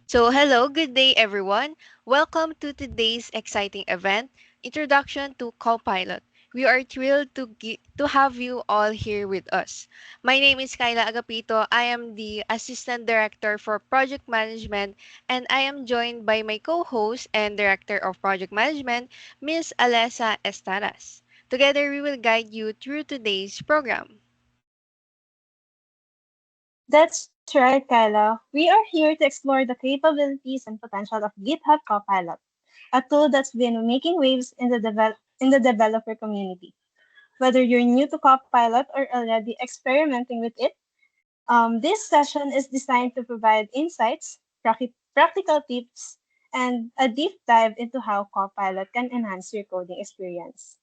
So, hello, good day everyone. Welcome to today's exciting event, Introduction to Copilot. We are thrilled to have you all here with us. My name is Kyla Agapito. I am the Assistant Director for Project Management, and I am joined by my co-host and Director of Project Management, Ms. Alessa Estaras. Together, we will guide you through today's program. That's right, Kyla. We are here to explore the capabilities and potential of GitHub Copilot, a tool that's been making waves in the developer community. Whether you're new to Copilot or already experimenting with it, this session is designed to provide insights, practical tips, and a deep dive into how Copilot can enhance your coding experience.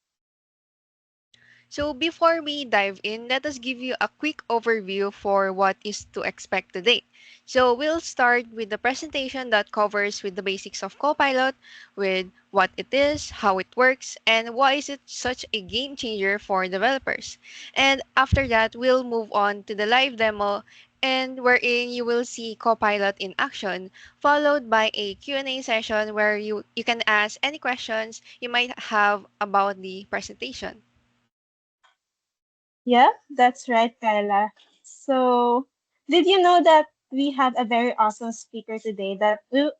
So before we dive in, let us give you a quick overview for what is to expect today. So we'll start with the presentation that covers with the basics of Copilot, with what it is, how it works, and why is it such a game changer for developers. And after that, we'll move on to the live demo and wherein you will see Copilot in action, followed by a Q&A session where you can ask any questions you might have about the presentation. Yeah, that's right, Kyla. So, did you know that we have a very awesome speaker today that will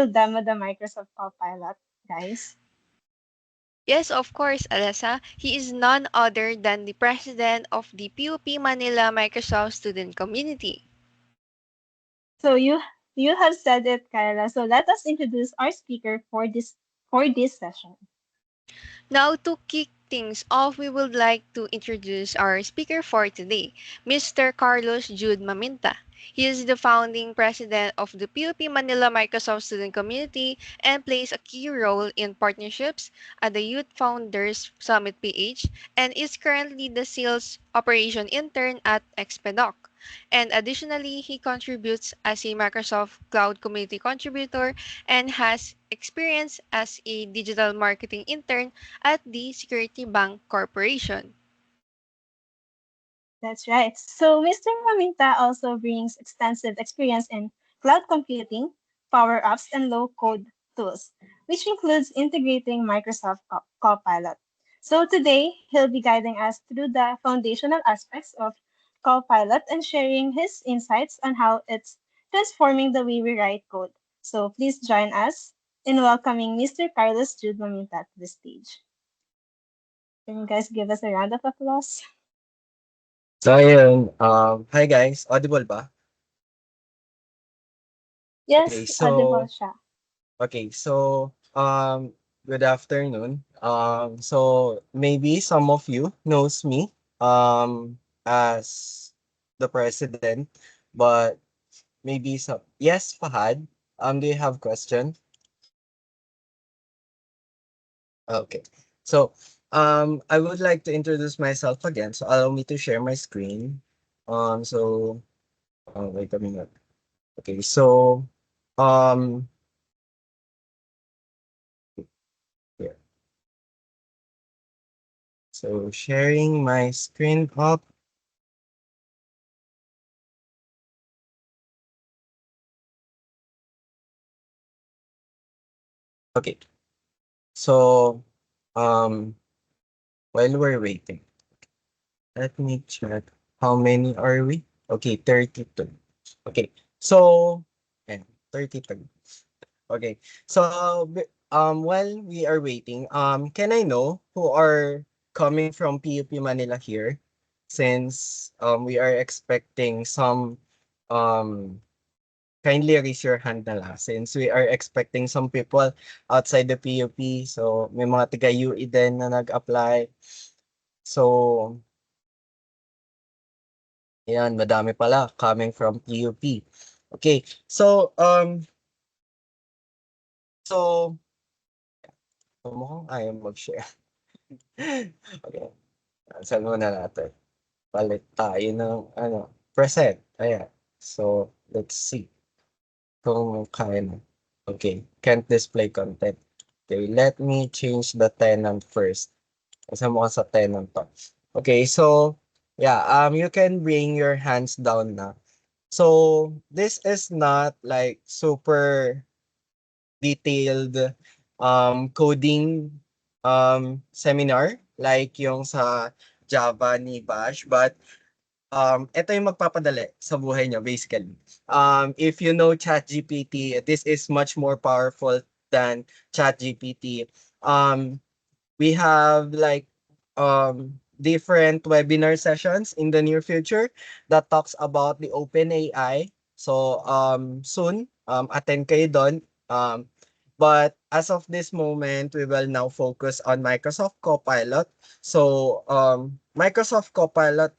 demo the Microsoft Copilot, guys? Yes, of course, Alessa. He is none other than the president of the PUP Manila Microsoft Student Community. So you have said it, Kyla. So let us introduce our speaker for this session. Now, to kick things off, we would like to introduce our speaker for today, Mr. Carlos Jude Maminta. He is the founding president of the PUP Manila Microsoft Student Community and plays a key role in partnerships at the Youth Founders Summit PH and is currently the sales operation intern at Expedoc. And additionally, he contributes as a Microsoft Cloud Community contributor and has experience as a digital marketing intern at the Security Bank Corporation. That's right. So Mr. Maminta also brings extensive experience in cloud computing, power apps, and low-code tools, which includes integrating Microsoft Copilot. So today, he'll be guiding us through the foundational aspects of Copilot and sharing his insights on how it's transforming the way we write code. So please join us in welcoming Mr. Carlos Jude Maminta to the stage. Can you guys give us a round of applause? So ayun, hi guys, audible ba? Okay, Yes, audible so siya. okay, so good afternoon. So maybe some of you knows me as the president, but maybe some yes, Fahad. Do you have question? Okay. So I would like to introduce myself again. So allow me to share my screen. So wait a minute. Okay, so um yeah. So sharing my screen up. Okay. So um while we're waiting, let me check how many are we? Okay, 32. Okay. So and 32. Okay. So while we are waiting, can I know who are coming from PUP Manila here since we are expecting some um kindly raise your hand na lang since we are expecting some people outside the PUP. So, may mga taga-UE din na nag-apply. So, ayan, madami pala coming from PUP. Okay. So, mukhang ayaw mag-share. Okay. Saan muna natin? Palit tayo ng present. Ayan. So, let's see kung kaya na. Okay. Can't display content. Okay, let me change the tenant first. Kasi mukhang sa tenant to. Okay, so, yeah, you can bring your hands down na. So this is not like super detailed coding seminar like yung sa Java ni Bash, but ito yung magpapadali sa buhay niyo basically. If you know ChatGPT, this is much more powerful than ChatGPT. We have like different webinar sessions in the near future that talks about the OpenAI. So soon attend kayo doon. But as of this moment, we will now focus on Microsoft Copilot. So Microsoft Copilot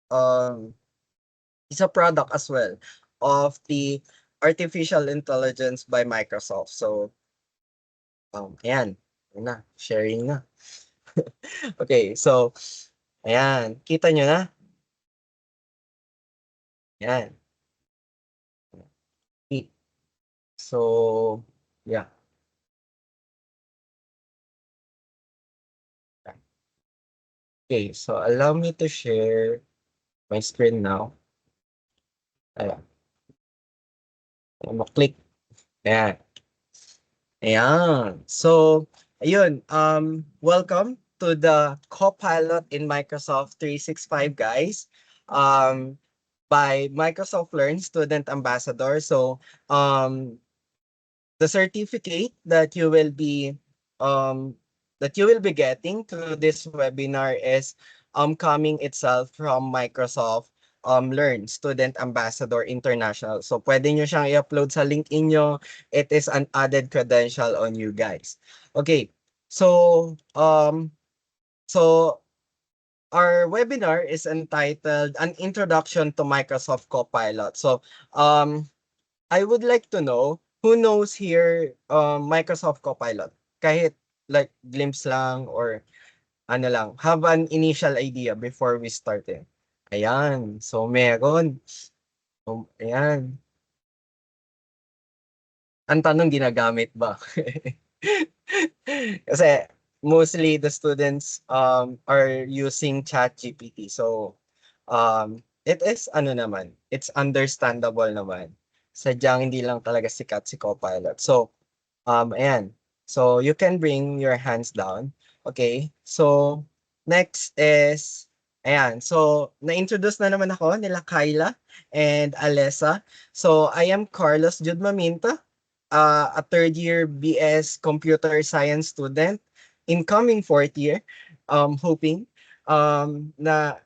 um, is a product as well of the artificial intelligence by Microsoft. So ayan, yun na, sharing na. Okay, so ayan, kita nyo na? Ayan. So, yeah. Okay, so allow me to share my screen now. Ayan. Click. Ayan. Ayan. So, ayun, welcome to the Copilot in Microsoft 365, guys. By Microsoft Learn Student Ambassador. So, the certificate um that you will be getting through this webinar is coming itself from Microsoft Learn Student Ambassador International. So pwede nyo siyang i-upload sa LinkedIn nyo. It is an added credential on you guys. Okay. So so our webinar is entitled An Introduction to Microsoft Copilot. So I would like to know who knows here Microsoft Copilot. Kahit like glimpse lang or ano lang, have an initial idea before we start it. Ayan, so meron. Ayan. Ang tanong, ginagamit ba? Kasi mostly the students are using ChatGPT. So it is ano naman, it's understandable naman. Sadyang hindi lang talaga sikat si Copilot. So ayan. So you can bring your hands down. Okay. So next is ayan. So na-introduce na naman ako nila Kyla and Alessa. So I am Carlos Jude Maminta, a third year BS Computer Science student, incoming fourth year, hoping na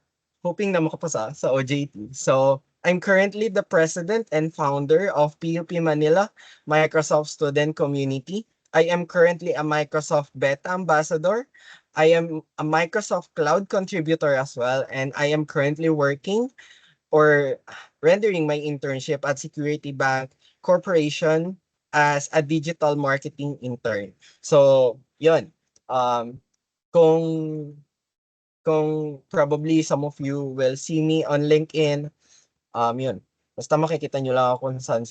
makapasa sa OJT. So I'm currently the president and founder of PUP Manila Microsoft Student Community. I am currently a Microsoft Beta Ambassador. I am a Microsoft Cloud contributor as well, and I am currently working or rendering my internship at Security Bank Corporation as a digital marketing intern. So, yun. Um, kung probably some of you will see me on LinkedIn, yun. Basta makikita nyo lang ako kung saan.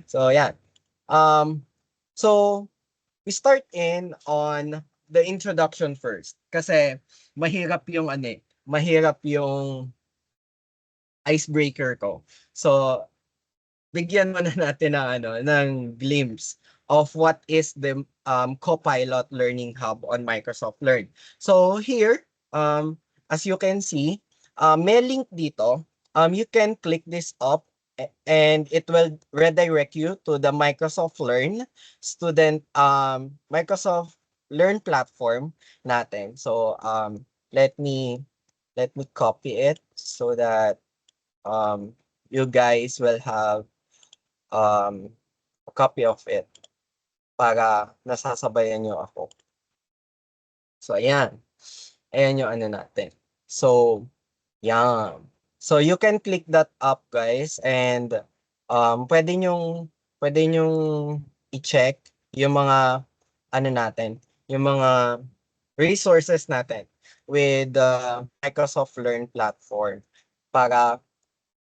So, yan. Um, so, we start in on the introduction first. Kasi, mahirap yung icebreaker ko. So, bigyan muna natin ng glimpse of what is the Copilot Learning Hub on Microsoft Learn. So here, as you can see, may link dito. You can click this up and it will redirect you to the Microsoft Learn student Microsoft Learn platform natin. So let me copy it so that you guys will have a copy of it para nasasabayan nyo ako. So, ayan. Ayan yung ano natin. So, yan. So, you can click that up, guys. And, pwede nyong i-check yung mga, ano natin, yung mga resources natin with the Microsoft Learn platform para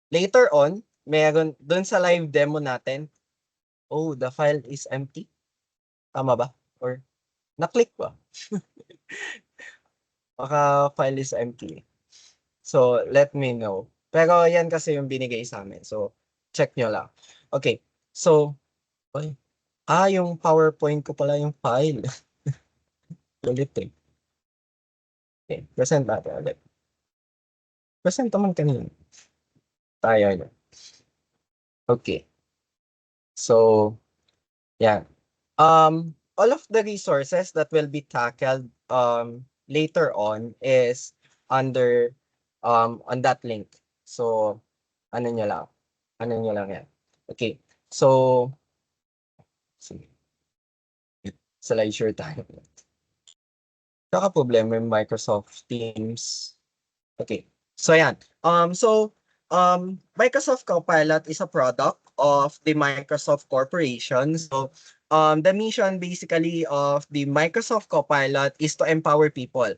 later on, meron dun sa live demo natin. Oh, the file is empty. Tama ba? Or na-click ba? Baka file is empty. So, let me know. Pero yan kasi yung binigay sa amin. So, check nyo lang. Okay. So, ay, yung PowerPoint ko pala yung file. Ulit eh. Okay, present natin ulit. Present naman kanina. Tayo yun. Okay. So, yeah. All of the resources that will be tackled later on is under on that link. So, ano nyo lang. Ano nyo lang yan. Okay. So, sige. Slideshare tayo. Kaka-problema yung Microsoft Teams. Okay. So, yan. Microsoft Copilot is a product of the Microsoft Corporation. So, the mission basically of the Microsoft Copilot is to empower people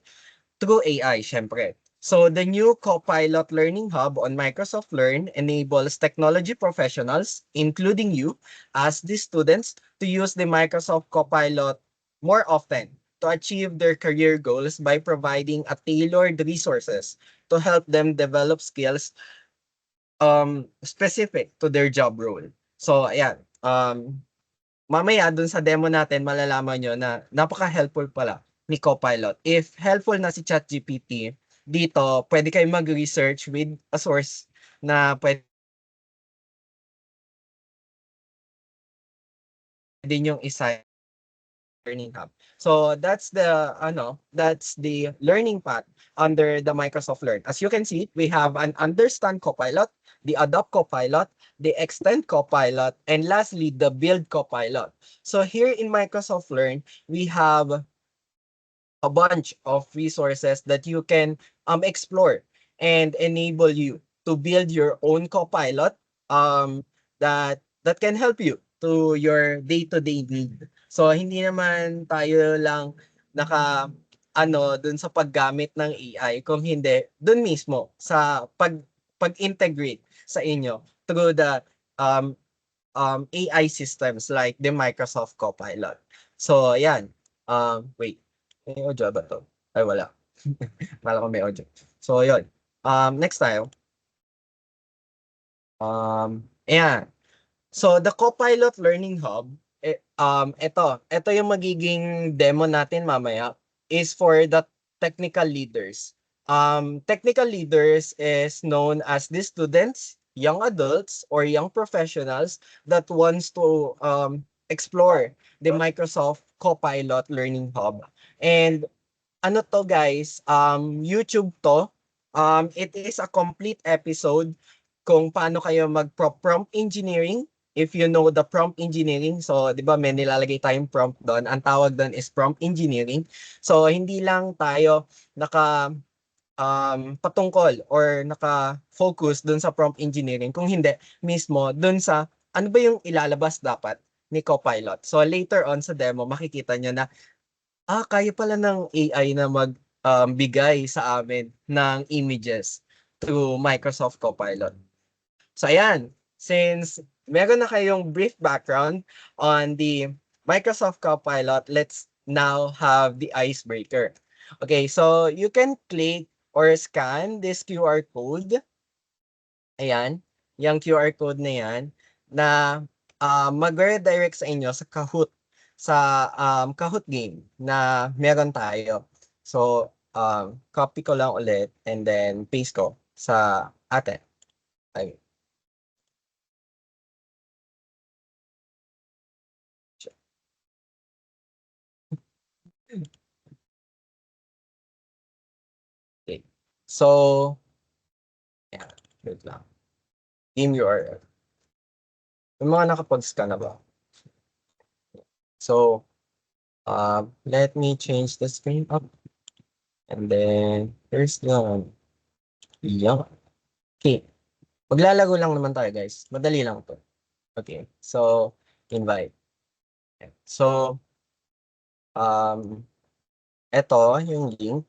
through AI, syempre. So, the new Copilot Learning Hub on Microsoft Learn enables technology professionals, including you, as the students, to use the Microsoft Copilot more often to achieve their career goals by providing a tailored resources to help them develop skills specific to their job role. So, ayan. Mamaya dun sa demo natin, malalaman nyo na napaka-helpful pala ni Copilot. If helpful na si ChatGPT, dito, pwede kayo mag-research with a source na pwede nyong isa learning hub. So that's the learning path under the Microsoft Learn. As you can see, we have an Understand Copilot, the Adopt Copilot, the Extend Copilot, and lastly, the Build Copilot. So here in Microsoft Learn, we have a bunch of resources that you can explore and enable you to build your own copilot that can help you to your day-to-day need. So hindi naman tayo lang naka dun sa paggamit ng AI, kung hindi dun mismo sa pag-integrate sa inyo through the AI systems like the Microsoft Copilot. So ayan. Wait. May audio ba to? Ay, wala. Kala ko may audio. So, yun. Next tayo. Ayan. So, the Copilot Learning Hub, ito yung magiging demo natin mamaya, is for the technical leaders. Technical leaders is known as the students, young adults, or young professionals that wants to explore the Microsoft Copilot Learning Hub. And ano to guys, YouTube to. It is a complete episode kung paano kayo mag-prompt engineering. If you know the prompt engineering, so 'di ba may nilalagay tayong prompt doon. Ang tawag doon is prompt engineering. So hindi lang tayo naka patungkol or naka-focus doon sa prompt engineering, kung hindi mismo doon sa ano ba yung ilalabas dapat ni Copilot. So later on sa demo makikita nyo na kaya pala ng AI na bigay sa amin ng images through Microsoft Copilot. So ayan, since meron na kayong brief background on the Microsoft Copilot, let's now have the icebreaker. Okay, so you can click or scan this QR code. Ayan, yung QR code na yan na mag-redirect sa inyo sa Kahoot Kahoot game na meron tayo. So, copy ko lang ulit and then paste ko sa atin. Ay. Okay. So, yeah, wait lang. Game URL. Yung mga nakapag-scan na ba? So, let me change the screen up. And then, here's the yeah. Okay. Maglalaro lang naman tayo, guys. Madali lang to. Okay. So, invite. So, ito yung link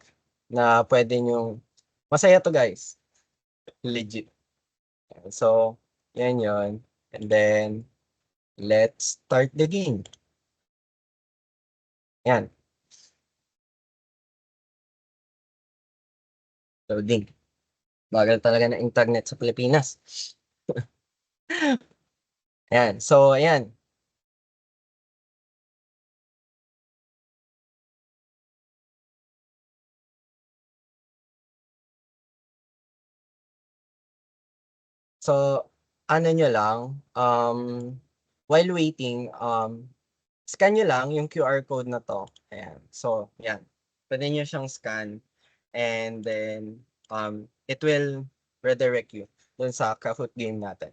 na pwede nyo, masaya to guys. Legit. So, yan yon. And then, let's start the game. Yan. Loading. Bagal talaga ng internet sa Pilipinas. Ayan, so ayan. So, ano niyo lang, while waiting, scan niyo lang yung QR code na 'to, ayan. So, 'yan, puwede niyo siyang scan and then, it will redirect you dun sa Kahoot game natin.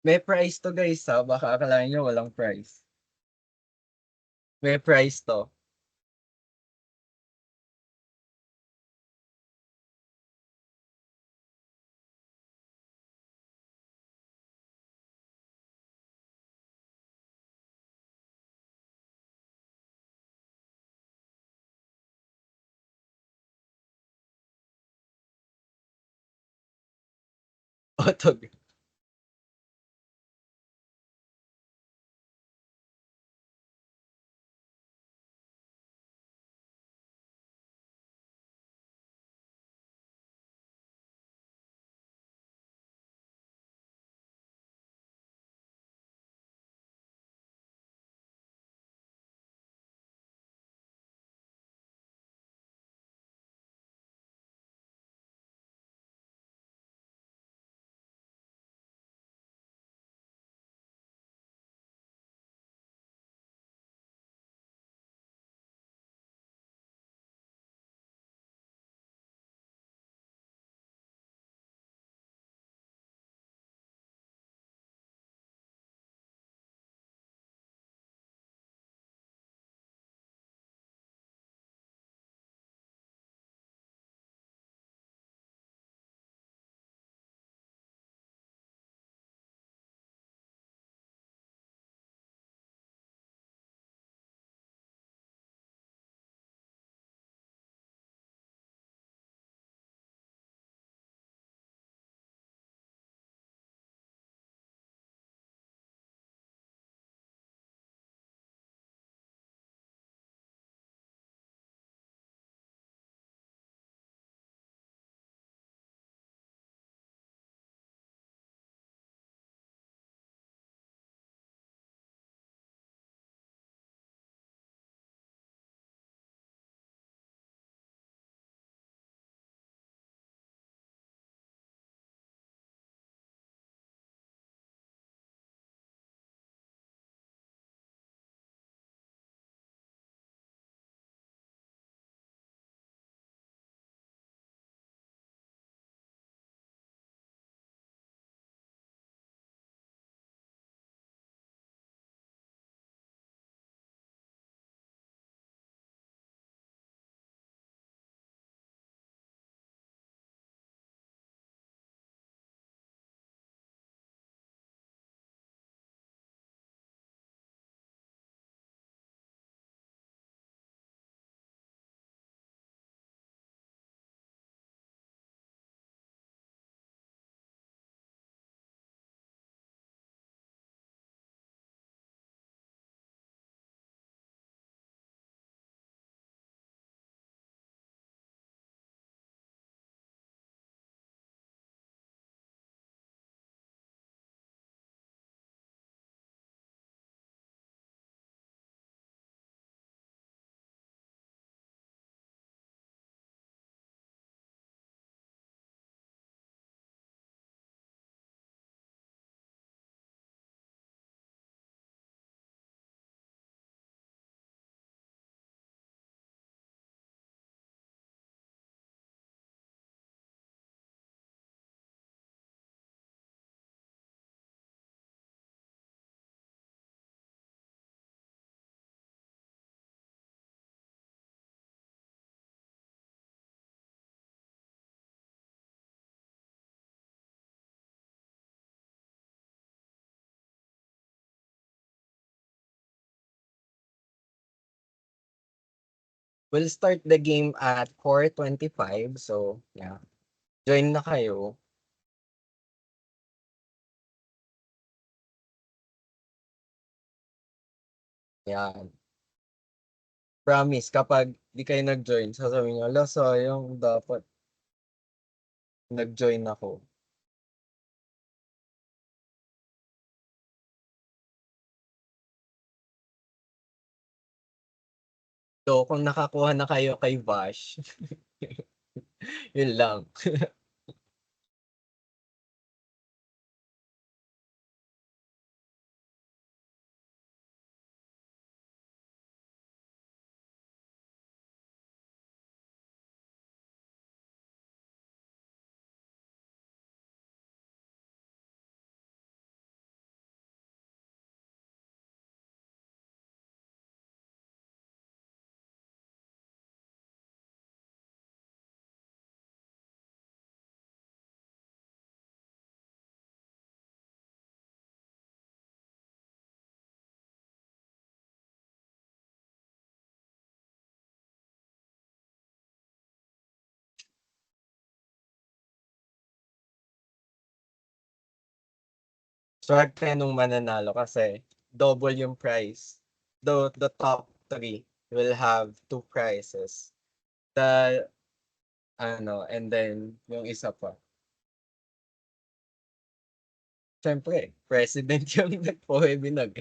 May price 'to guys, baka akalain niyo walang price. May price 'to. We'll start the game at 4:25. So, yeah. Join na kayo. Yan. Promise, kapag di kayo nag-join, sasabihin nyo, "Hala, sayang, dapat nag-join ako." So, kung nakakuha na kayo kay Vash, yun lang. Swag kayo nung mananalo kasi double yung prize. The top three will have two prizes. The and then yung isa pa. Siyempre, president yung nagpo-webinar.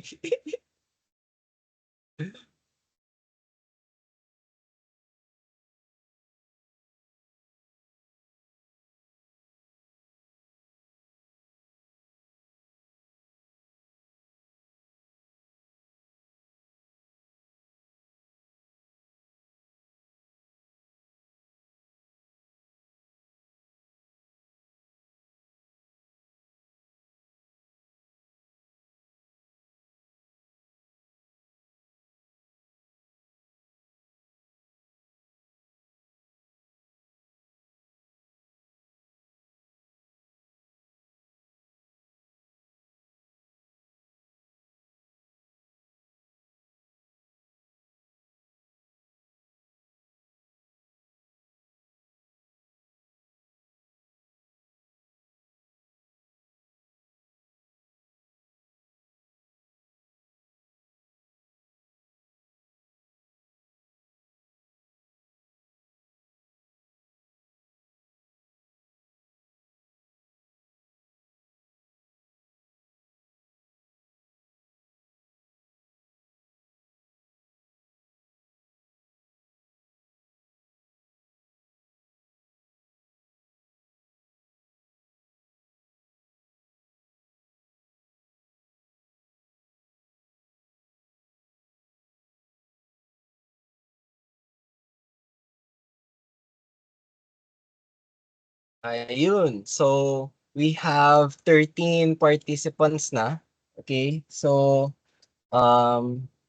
Ayun. So, we have 13 participants na. Okay? So,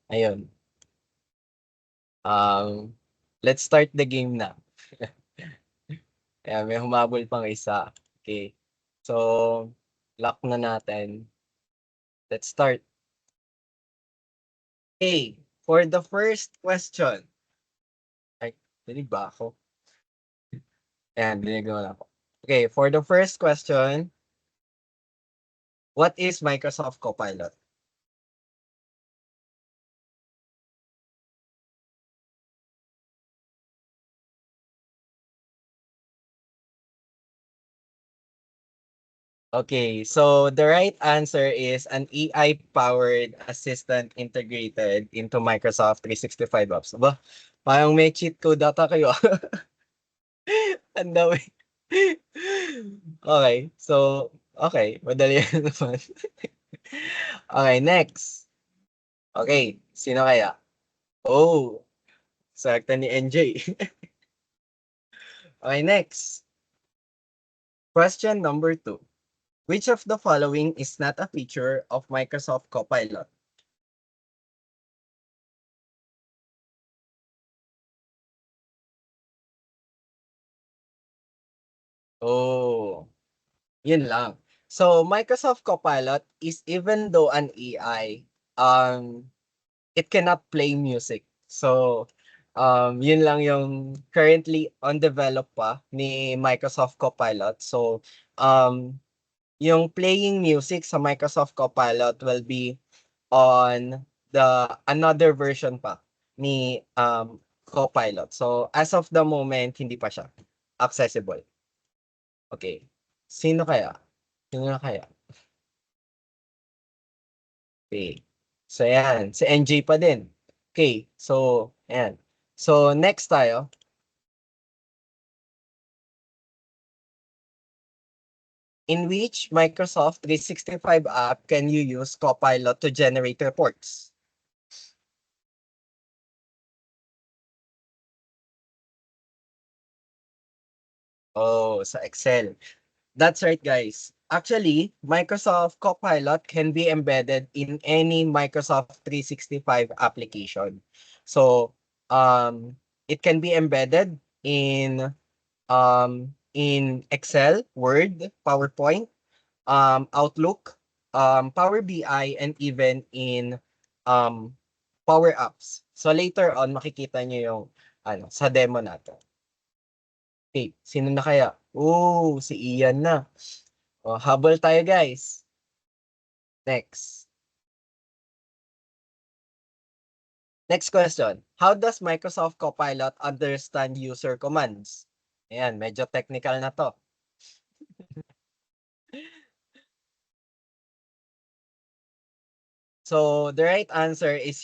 ayun. Let's start the game na. Ayan, may humabol pang isa. Okay. So, lock na natin. Let's start. Okay. For the first question. Ay, dinig ba ako? Ayan, dinig naman ako. Okay, for the first question, what is Microsoft Copilot? Okay, so the right answer is an AI-powered assistant integrated into Microsoft 365 apps. Aba, parang may cheat code data kayo. Ang dami. Okay, so, okay, madali yan naman. Okay, next. Okay, sino kaya? Oh, sakta ni NJ. Okay, next. Question number 2. Which of the following is not a feature of Microsoft Copilot? Oh, yun lang. So, Microsoft Copilot is even though an AI, it cannot play music. So, Yun lang yung currently on develop pa ni Microsoft Copilot. So, yung playing music sa Microsoft Copilot will be on the another version pa ni Copilot. So, as of the moment, hindi pa siya accessible. Okay. Sino kaya? Sino na kaya? Okay. So, yan. Si NJ pa din. Okay. So, ayan. So, next tayo. In which Microsoft 365 app can you use Copilot to generate reports? Oh, sa Excel. That's right, guys. Actually, Microsoft Copilot can be embedded in any Microsoft 365 application. So, it can be embedded in Excel, Word, PowerPoint, Outlook, Power BI, and even in um, Power Apps. So later on, makikita nyo yung sa demo natin. Okay, sino na kaya? Oh, si Ian na. Oh, habol tayo, guys. Next. Next question. How does Microsoft Copilot understand user commands? Ayan, medyo technical na to. So the right answer is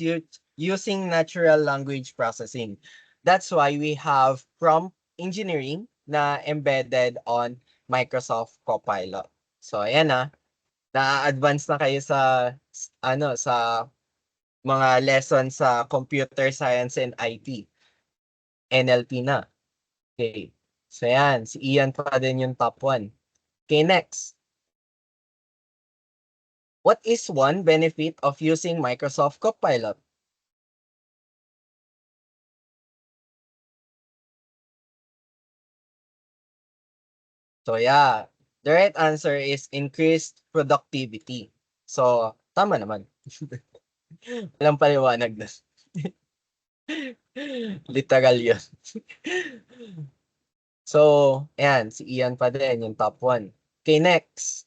using natural language processing. That's why we have prompt engineering na embedded on Microsoft Copilot. So ayan na-advance na kayo sa sa mga lessons sa computer science and IT. NLP na. Okay. So ayan, si Ian pa din yung top 1. Okay, next. What is one benefit of using Microsoft Copilot? So yeah, the right answer is increased productivity. So, tama naman. Walang paliwanag na. Literal yun. So, ayan, si Ian pa din, yung top 1. Okay, next.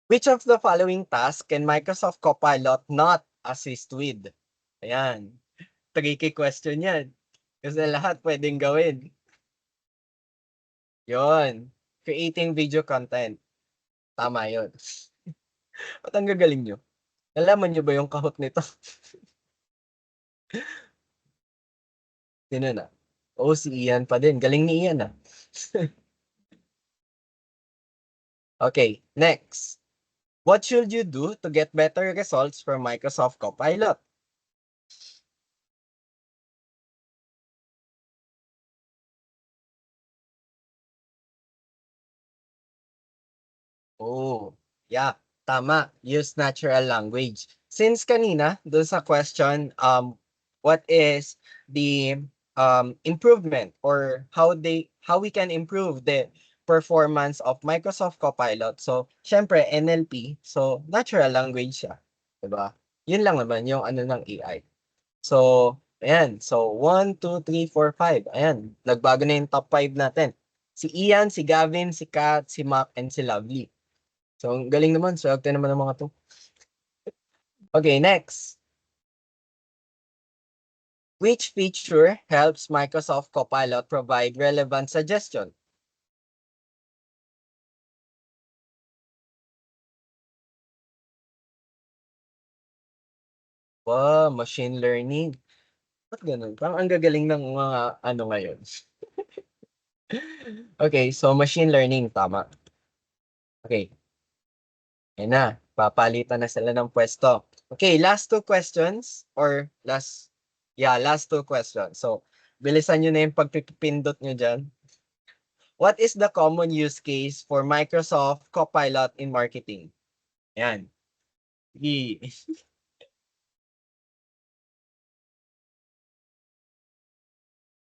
Which of the following tasks can Microsoft Copilot not assist with? Ayan. Tricky question yan. Kasi lahat pwedeng gawin. Yon. Creating video content. Tama yon. Ba't ang gagaling nyo? Nalaman nyo ba yung kahot nito? Sino na? Oh, si Ian pa din. Galing ni Ian Okay, next. What should you do to get better results from Microsoft Copilot? Oh, yeah, tama. Use natural language. Since kanina, doon sa question, what is the improvement or how we can improve the performance of Microsoft Copilot? So, syempre, NLP. So, natural language siya. Diba? Yun lang naman yung ng AI. So, ayan. So, 1, 2, 3, 4, 5. Ayan. Nagbago na yung top 5 natin. Si Ian, si Gavin, si Kat, si Mac, and si Lovely. So, ang galing naman. Swerte naman ng mga to. Okay, next. Which feature helps Microsoft Copilot provide relevant suggestion? Wow, machine learning. Ba't ganun? Parang ang gagaling ng mga ngayon. Okay, so machine learning, tama. Okay. Ayan na, papalitan na sila ng pwesto. Okay, last 2 questions or last 2 questions. So, bilisan nyo na yung pagpipindot nyo dyan. What is the common use case for Microsoft Copilot in marketing? Ayan.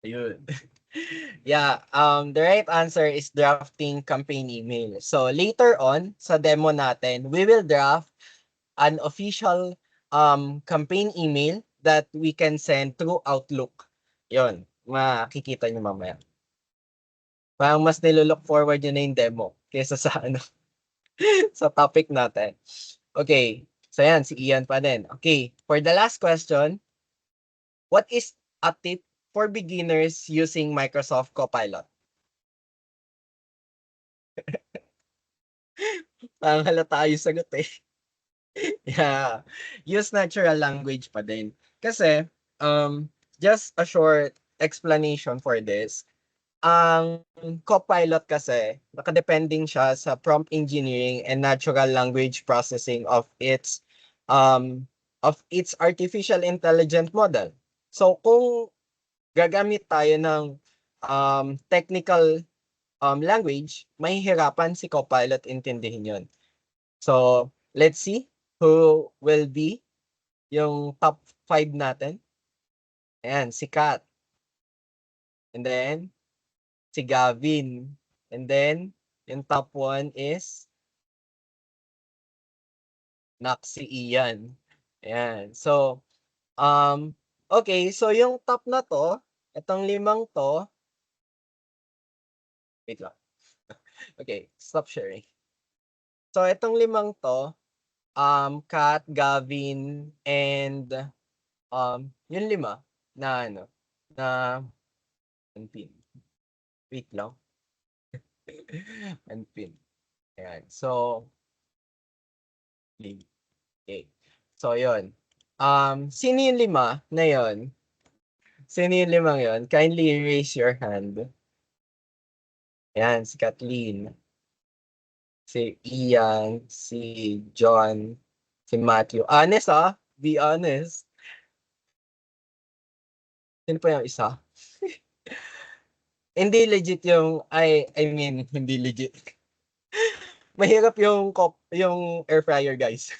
Ayun. Yeah, the right answer is drafting campaign email. So later on sa demo natin, we will draft an official campaign email that we can send through Outlook. Yon, makikita nyo mamaya. Parang mas nilolook forward nyo na yung demo kaysa sa ano, sa topic natin. Okay, so yan, si Ian pa din. Okay, for the last question, what is a tip for beginners using Microsoft Copilot? Parang halata yung sagot eh. Yeah, use natural language pa din. Kasi, just a short explanation for this. Ang Copilot kasi, nakadepending siya sa prompt engineering and natural language processing of its artificial intelligent model. So, kung gagamit tayo ng technical language, mahihirapan si Copilot intindihin yun. So, let's see who will be yung top 5 natin. Ayan, si Kat. And then, si Gavin. And then, yung top 1 is si Ian. Ayan. So, okay. So, yung top na to, itong 5 to, wait lang. Okay, stop sharing. So, itong 5 to, Kat, Gavin, and yung 5 na ano, na unpin. Wait lang. Unpin. Ayan. So, okay. So, yun. Sino yung 5 na yun? Sino yung 5 yun? Kindly raise your hand. Ayan, si Kathleen. Si Ian, si John, si Matthew. Honest be honest. Sino pa yung isa? Hindi legit yung, I mean, hindi legit. Mahirap yung air fryer, guys.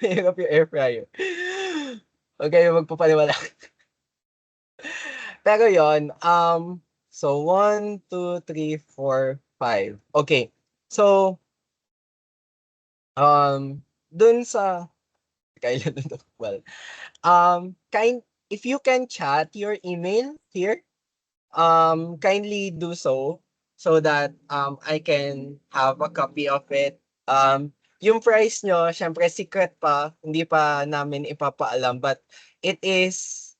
Mahirap yung air fryer. Okay, magpapaniwala. Pero yon, so 1, 2, 3, 4, 5. Okay. So, dun sa, kailan to? Well, if you can chat your email here, kindly do so that I can have a copy of it. Yung price nyo, syempre secret pa, hindi pa namin ipapaalam, but it is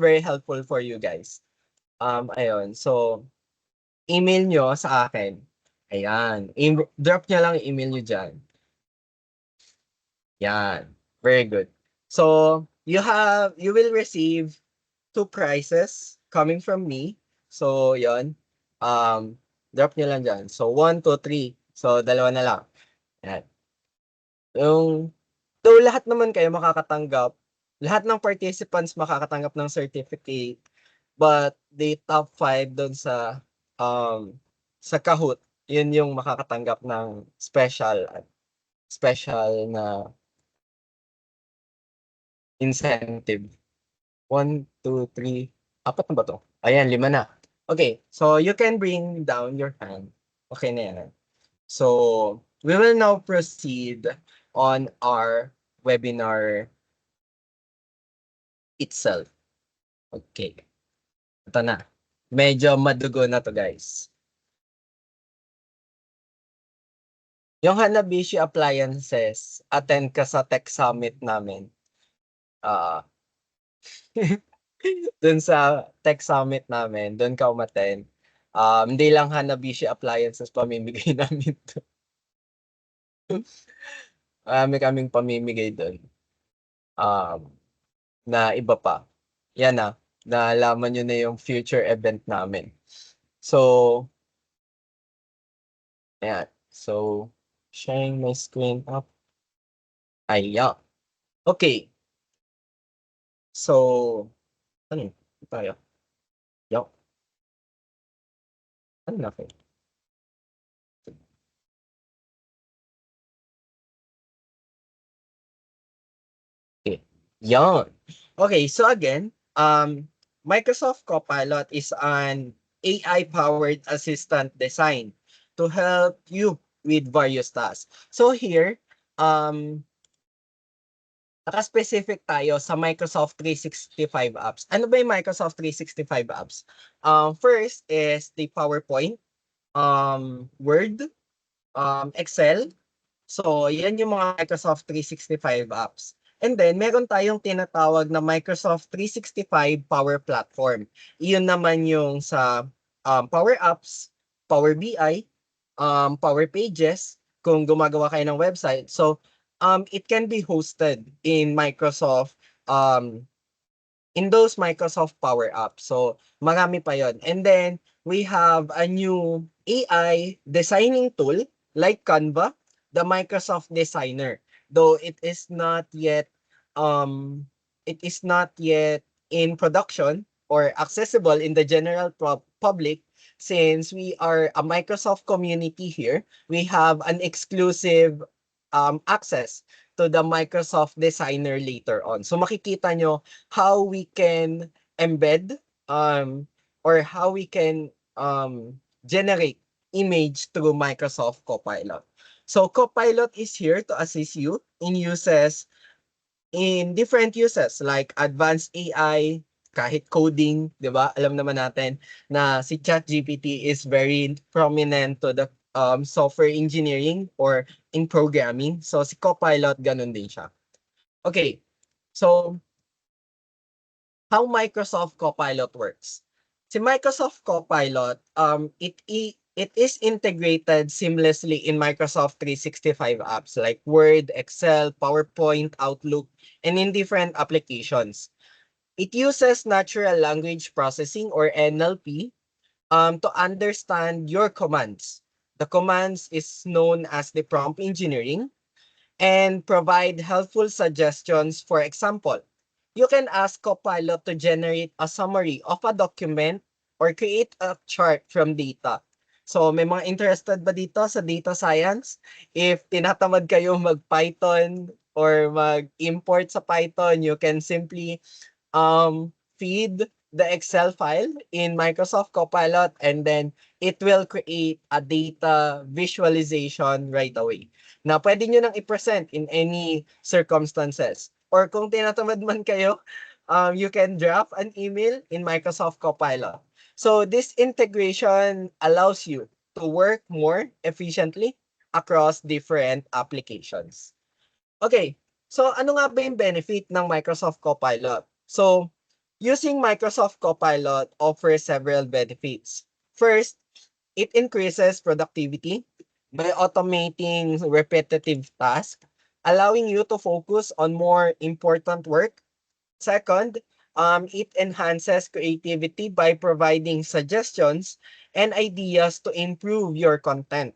very helpful for you guys. Ayun, so email nyo sa akin. Ayan, drop nyo lang email nyo dyan. Yan, very good. So you will receive 2 prizes coming from me. So, yon. Drop nyo lang dyan. So, 1, 2, 3. So, 2 na lang. Yan. Though lahat naman kayo makakatanggap, lahat ng participants makakatanggap ng certificate, but the top 5 doon sa Kahoot, yun yung makakatanggap ng special na incentive. 1, 2, 3, 4 na ba to? Ayan, 5 na. Okay, so you can bring down your hand. Okay na yan. So, we will now proceed on our webinar itself. Okay. Ito na. Medyo madugo na to, guys. Yung Hanabishi Appliances, attend ka sa Tech Summit namin. Dun sa Tech Summit namin, dun ka umattend. Hindi lang Hanabishi Appliances pamimigay namin to. Marami kaming pamimigay dun. Na iba pa. Yan na. Nalaman nyo na yung future event namin. So, ayan. So, sharing my screen up. Ayan. Okay. So, ano tayo? Yo. Ano na kayo? Okay. Yan. Okay, so again, Microsoft Copilot is an AI-powered assistant designed to help you with various tasks. So here, naka-specific tayo sa Microsoft 365 apps. Ano ba yung Microsoft 365 apps? First is the PowerPoint, Word, Excel. So, yan yung mga Microsoft 365 apps. And then, meron tayong tinatawag na Microsoft 365 Power Platform. Iyon naman yung sa Power Apps, Power BI, Power Pages, kung gumagawa kayo ng website. So, it can be hosted in Microsoft, in those Microsoft Power Apps. So, marami pa yon. And then, we have a new AI designing tool like Canva, the Microsoft Designer. Though it is not yet in production or accessible in the general public. Since we are a Microsoft community here, we have an exclusive access to the Microsoft Designer later on. So makikita nyo how we can embed or how we can generate image through Microsoft Copilot. So Copilot is here to assist you in different uses like advanced AI, kahit coding, 'di ba? Alam naman natin na si ChatGPT is very prominent to the software engineering or in programming. So si Copilot ganun din siya. Okay. So how Microsoft Copilot works. Si Microsoft Copilot, it is integrated seamlessly in Microsoft 365 apps like Word, Excel, PowerPoint, Outlook, and in different applications. It uses natural language processing or NLP to understand your commands. The commands is known as the prompt engineering and provide helpful suggestions. For example, you can ask Copilot to generate a summary of a document or create a chart from data. So, may mga interested ba dito sa data science? If tinatamad kayo mag-Python or mag-import sa Python, you can simply feed the Excel file in Microsoft Copilot and then it will create a data visualization right away na pwede nyo nang i-present in any circumstances. Or kung tinatamad man kayo, you can draft an email in Microsoft Copilot. So this integration allows you to work more efficiently across different applications. Okay, so ano nga ba yung benefit ng Microsoft Copilot? So, using Microsoft Copilot offers several benefits. First, it increases productivity by automating repetitive tasks, allowing you to focus on more important work. Second, it enhances creativity by providing suggestions and ideas to improve your content.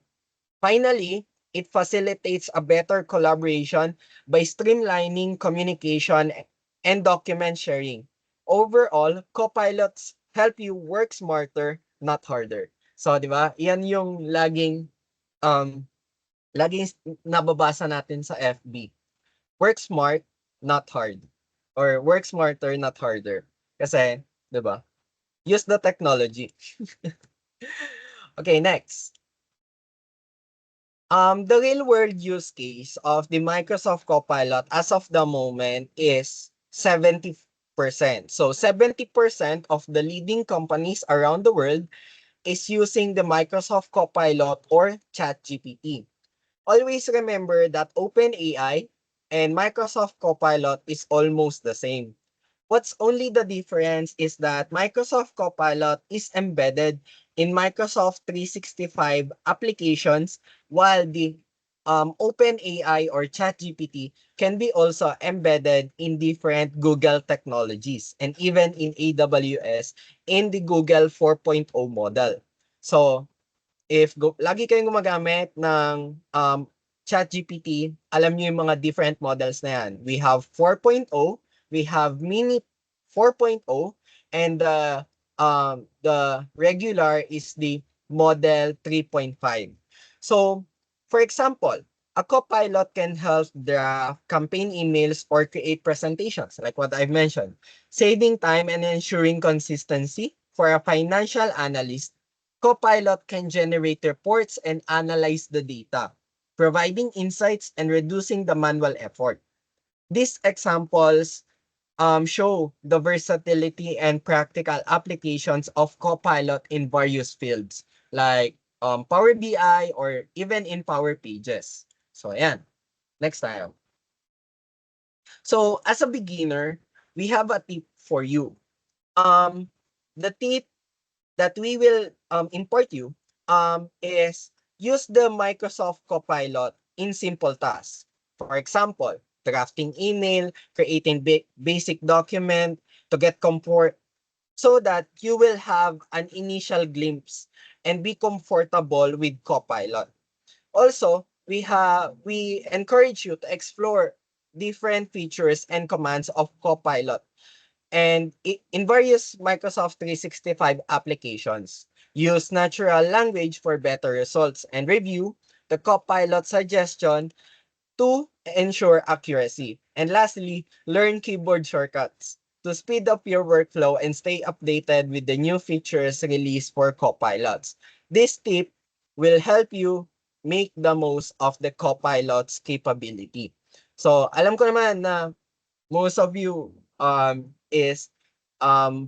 Finally, it facilitates a better collaboration by streamlining communication and document sharing. Overall, copilots help you work smarter, not harder. So, di ba? Yan yung um laging nababasa natin sa FB. Work smart, not hard. Or work smarter, not harder. Kasi, di ba? Use the technology. Okay, next. The real world use case of the Microsoft Copilot as of the moment is 70%. So 70% of the leading companies around the world is using the Microsoft Copilot or ChatGPT. Always remember that OpenAI and Microsoft Copilot is almost the same. What's only the difference is that Microsoft Copilot is embedded in Microsoft 365 applications, while the OpenAI or ChatGPT can be also embedded in different Google technologies and even in AWS in the Google 4.0 model. So, if lagi kayong gumagamit ng ChatGPT, alam niyo yung mga different models na yan. We have 4.0, we have Mini 4.0, and the regular is the model 3.5. So, for example, a copilot can help draft campaign emails or create presentations, like what I've mentioned, saving time and ensuring consistency. For a financial analyst, Copilot can generate reports and analyze the data, providing insights and reducing the manual effort. These examples show the versatility and practical applications of Copilot in various fields like Power BI or even in Power Pages. So ayan, next tayo. So as a beginner, we have a tip for you. The tip that we will import you is use the Microsoft Copilot in simple tasks. For example, drafting email, creating basic document to get comfort so that you will have an initial glimpse and be comfortable with Copilot. Also, we encourage you to explore different features and commands of Copilot and in various Microsoft 365 applications. Use natural language for better results and review the Copilot suggestion to ensure accuracy. And lastly, learn keyboard shortcuts to speed up your workflow and stay updated with the new features released for Copilots. This tip will help you make the most of the Copilot's capability. So, alam ko naman na most of you is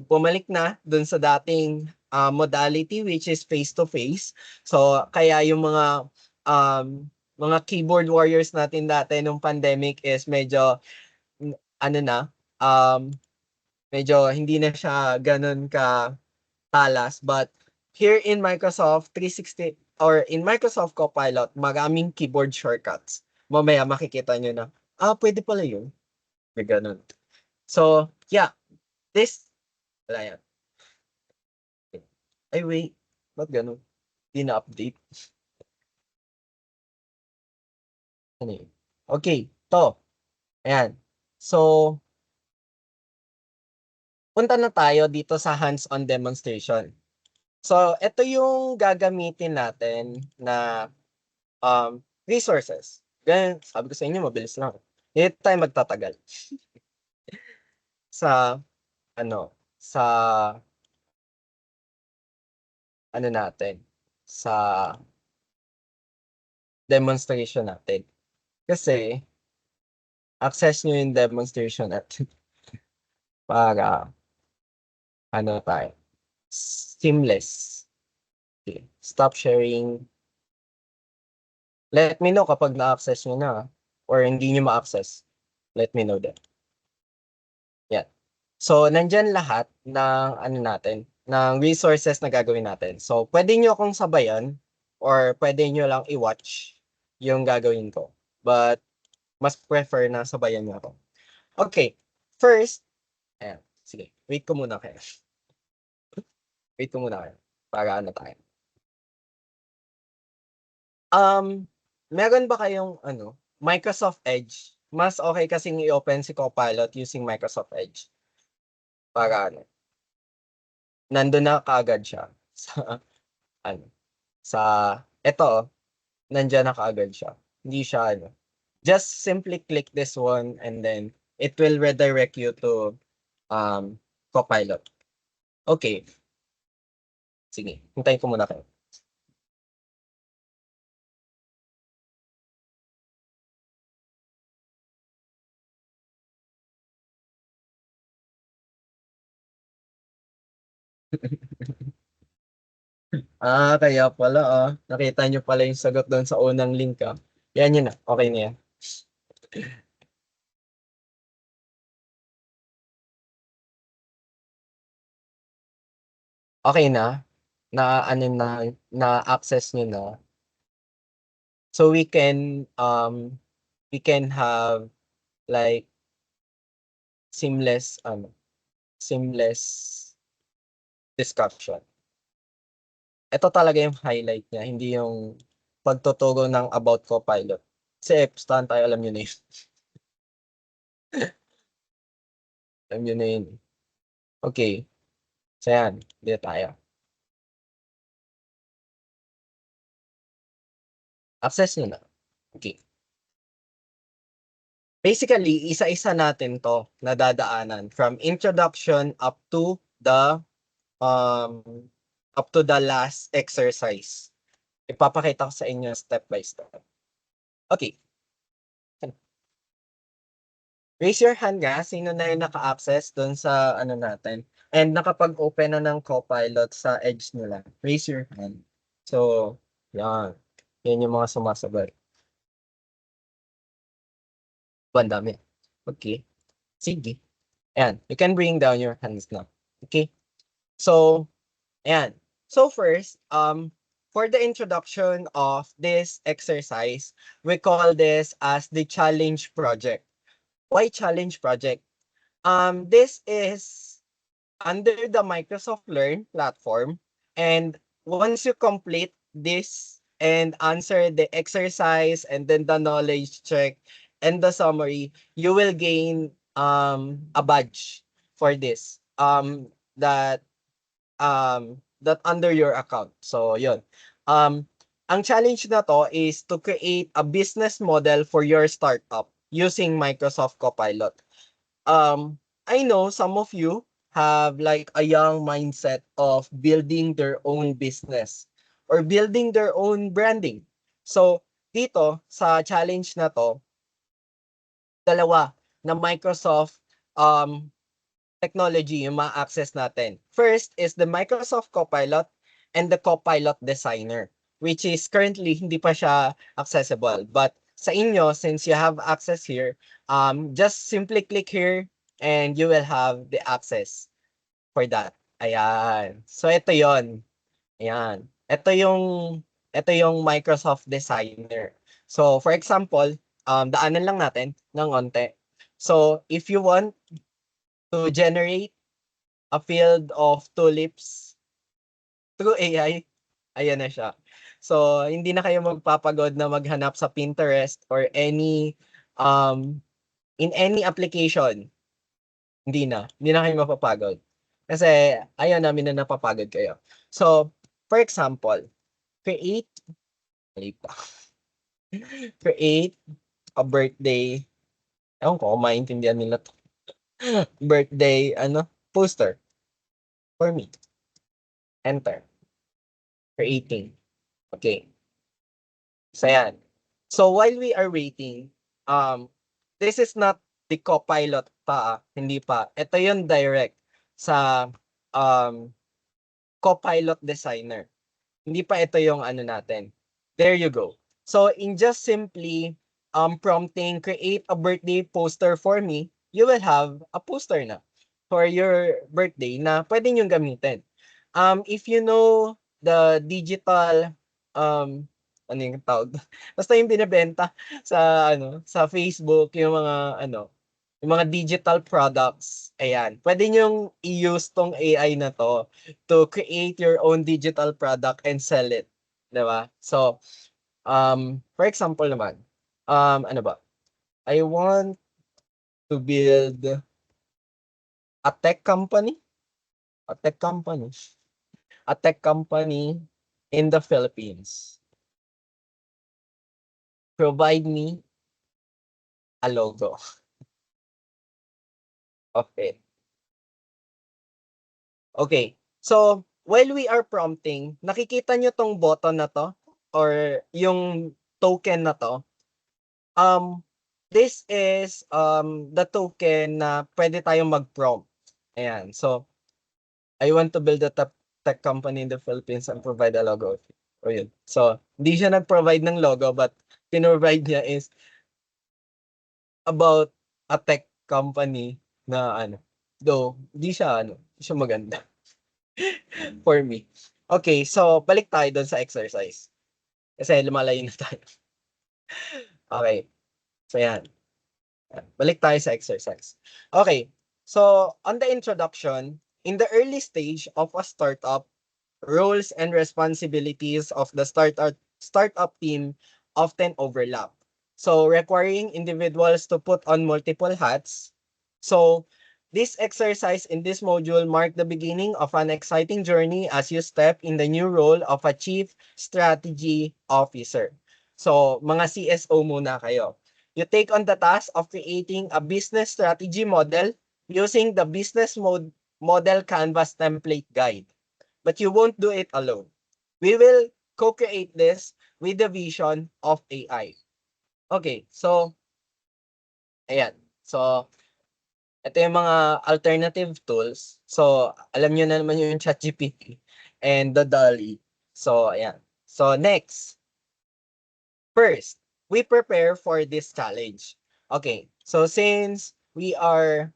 bumalik na dun sa dating modality which is face-to-face. So, kaya yung mga keyboard warriors natin dati nung pandemic is medyo ano na, medyo hindi na siya ganun ka talas. But here in Microsoft 360 or in Microsoft Copilot, maraming keyboard shortcuts. Mamaya makikita nyo na, pwede pala yun. May ganun. So, yeah, this, wala yan. Ay, wait, ba't ganun? Hindi na-update. Ano yun? Okay, to. Ayan. So, punta na tayo dito sa hands-on demonstration. So, ito yung gagamitin natin na resources. Ganyan, sabi ko sa inyo, mabilis lang. Hindi tayo magtatagal. sa, sa, natin, sa demonstration natin. Kasi, access nyo yung demonstration natin para, tayo, seamless. Okay. Stop sharing. Let me know kapag na-access nyo na or hindi nyo ma-access. Let me know that. Yan. So, nandyan lahat ng natin, ng resources na gagawin natin. So, pwede nyo akong sabayan or pwede nyo lang i-watch yung gagawin ko. But, mas prefer na sabayan nyo ako. Okay. First, ayan. Sige. Wait ko muna kayo. Wait ko muna kayo. Para tayo. Meron ba kayong Microsoft Edge? Mas okay kasing i-open si Copilot using Microsoft Edge. Para nandun na kaagad siya sa sa ito, nandiyan na kaagad siya. Hindi siya just simply click this one and then it will redirect you to Copilot. Okay. Sige, hintayin ko muna kayo. Kaya pala nakita nyo pala yung sagot doon sa unang link Yan yun na, okay na yan. Okay na, na-access nyo na. So we can have like seamless discussion. Ito talaga yung highlight niya, hindi yung pagtuturo ng about Copilot. Kasi staan tayo, alam nyo na yun. Alam nyo na yun. Okay. So yan, dito tayo. Access nyo na. Okay. Basically, isa-isa natin to nadadaanan from introduction up to the last exercise. Ipapakita ko sa inyo step by step. Okay. Raise your hand nga, sino na yung naka-access dun sa ano natin. And nakapag-open na ng Copilot sa Edge nila. Raise your hand. So, yan. Yan yung mga sumasabay. Ang dami. Okay. Sige. Ayan. You can bring down your hands now. Okay. So, ayan. So first, for the introduction of this exercise, we call this as the challenge project. Why challenge project? This is under the Microsoft Learn platform, and once you complete this and answer the exercise and then the knowledge check and the summary, you will gain a badge for this that under your account. So yun. Ang challenge na to is to create a business model for your startup using Microsoft Copilot. I know some of you have like a young mindset of building their own business or building their own branding. So dito sa challenge na to, dalawa na Microsoft technology yung ma-access natin. First is the Microsoft Copilot and the Copilot Designer, which is currently hindi pa siya accessible. But sa inyo, since you have access here, just simply click here and you will have the access for that. Ayan. So ito yon. Ayan. Ito yung Microsoft Designer. So for example, daanan lang natin ng onte. So if you want to generate a field of tulips through AI, ayan na siya. So, hindi na kayo magpapagod na maghanap sa Pinterest or in any application. Hindi na kayo mapapagod. Kasi ayaw namin na napapagod kayo. So, for example, create create a birthday. Ewan ko kung maintindihan nila to. Birthday, poster for me. Enter. Creating. Okay. So, yan. So, while we are waiting, this is not the Copilot pa, hindi pa. Ito yung direct sa Copilot Designer. Hindi pa ito yung ano natin. There you go. So, in just simply prompting, create a birthday poster for me, you will have a poster na for your birthday na pwede nyo gamitin. If you know the digital, ano yung tawag? Basta yung binebenta sa Facebook, yung mga digital products, ayan. Pwede nyong i-use tong AI na to create your own digital product and sell it. Diba? So, for example naman, ano ba? I want to build a tech company. A tech company. A tech company in the Philippines. Provide me a logo. Okay. Okay. So, while we are prompting, nakikita nyo tong button na to or yung token na to. This is the token na pwede tayong mag-prompt. Ayan. So, I want to build a tech company in the Philippines and provide a logo. O yun. So, hindi siya nag-provide ng logo but pinrovide niya is about a tech company na though hindi siya maganda for me. Okay, so balik tayo doon sa exercise. Kasi lumalayo na tayo. Okay. So yan. Balik tayo sa exercise. Okay. So on the introduction, in the early stage of a startup, roles and responsibilities of the startup team often overlap. So requiring individuals to put on multiple hats. So this exercise in this module marked the beginning of an exciting journey as you step in the new role of a Chief Strategy Officer. So mga CSO muna kayo. You take on the task of creating a business strategy model using the business model canvas template guide. But you won't do it alone. We will co-create this with the vision of AI. Okay, so, ayan. So, ito yung mga alternative tools. So, alam nyo na naman yung ChatGPT and the DALL-E. So, ayan. So, next. First, we prepare for this challenge. Okay. So, since we are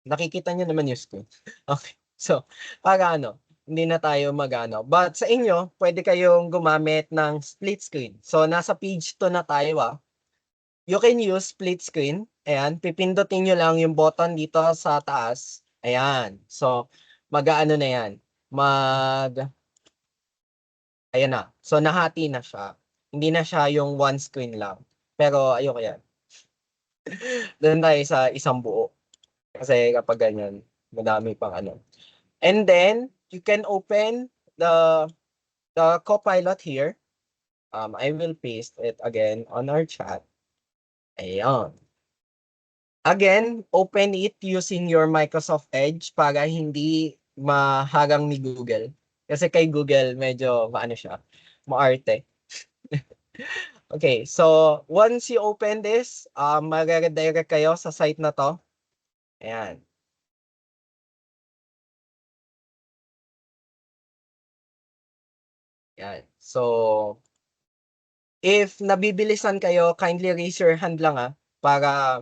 nakikita niyo naman yung screen. Okay. So, para hindi na tayo magano. But sa inyo, pwede kayong gumamit ng split screen. So, nasa page 2 na tayo You can use split screen. Ayan, pipindutin nyo lang yung button dito sa taas. Ayan. So, mag-aano na yan. Ayan na. So, nahati na siya. Hindi na siya yung one screen lang. Pero, ayoko yan. Doon tayo sa isang buo. Kasi kapag ganyan, madami pang And then, you can open the Copilot here. I will paste it again on our chat. Ayan. Again, open it using your Microsoft Edge para hindi maharang ni Google. Kasi kay Google, medyo siya, maarte. Okay, so once you open this, mag-redirect kayo sa site na to. Ayan. Ayan. So, if nabibilisan kayo, kindly raise your hand lang para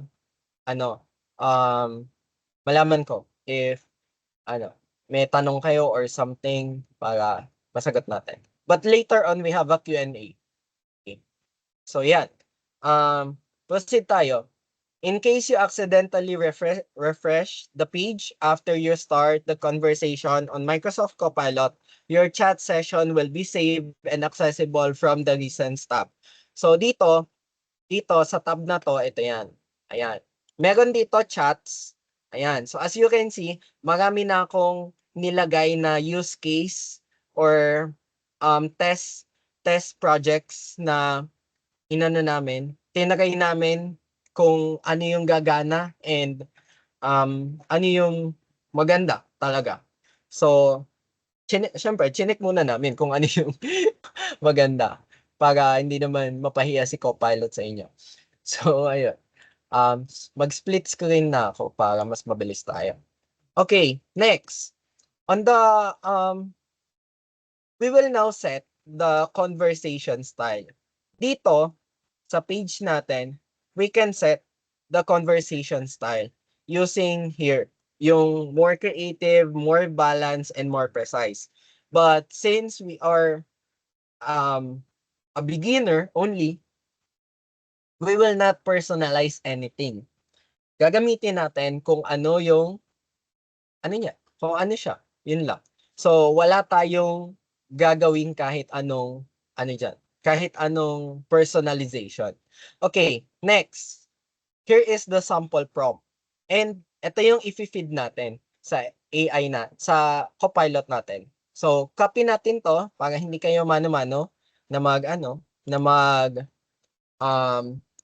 malaman ko if may tanong kayo or something para masagot natin. But later on, we have a Q&A. Okay. So, yan. Proceed tayo. In case you accidentally refresh the page after you start the conversation on Microsoft Copilot, your chat session will be saved and accessible from the Recents tab. So, dito sa tab na to, ito yan. Ayan. Meron dito chats. Ayan. So, as you can see, marami na akong nilagay na use case or test projects na tinagay namin kung ano yung gagana and ano yung maganda talaga. So, syempre, chinek muna namin kung ano yung maganda para hindi naman mapahiya si Copilot sa inyo. So, ayun. Mag-split screen na ako para mas mabilis tayo. Okay, next. We will now set the conversation style. Dito, sa page natin, we can set the conversation style using here, yung more creative, more balanced, and more precise. But since we are a beginner only, we will not personalize anything. Gagamitin natin kung ano yung, kung ano siya, yun lang. So, wala tayong gagawin kahit anong, kahit anong personalization. Okay, next. Here is the sample prompt. And ito yung i-feed natin sa AI sa Copilot natin. So, copy natin to para hindi kayo mano-mano na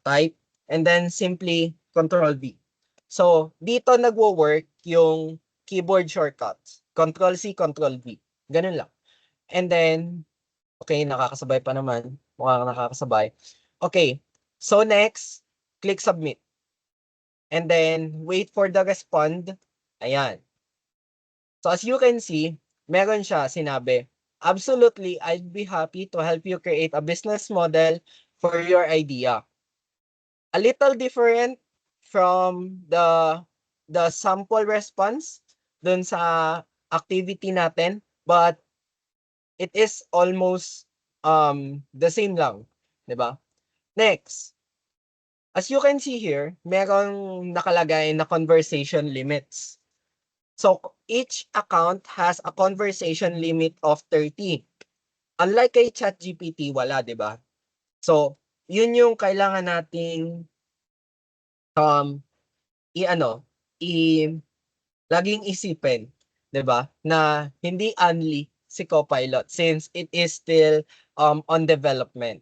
type and then simply Control V. So, dito nagwo-work yung keyboard shortcuts. Control C, Control V. Ganun lang. And then, okay, nakakasabay pa naman. Mukhang nakakasabay. Okay, so next, click Submit. And then, wait for the respond. Ayan. So, as you can see, meron siya sinabi, absolutely, I'd be happy to help you create a business model for your idea. A little different from the sample response dun sa activity natin, but it is almost the same lang, 'di ba? Next. As you can see here, merong nakalagay na conversation limits. So each account has a conversation limit of 30. Unlike kay ChatGPT, wala, 'di ba? So, yun yung kailangan nating laging isipin, 'di ba? Na hindi only si Copilot since it is still on development.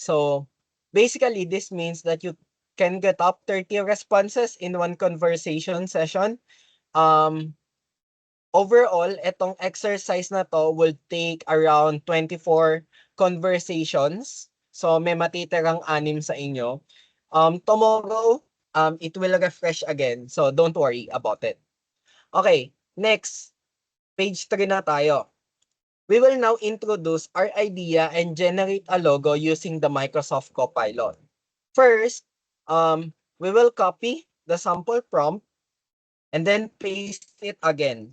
So, basically this means that you can get up 30 responses in one conversation session. Overall, itong exercise na to will take around 24 conversations. So, may matitirang 6 sa inyo. Tomorrow, it will refresh again. So don't worry about it. Okay, next, page 3 na tayo. We will now introduce our idea and generate a logo using the Microsoft Copilot. First, we will copy the sample prompt and then paste it again.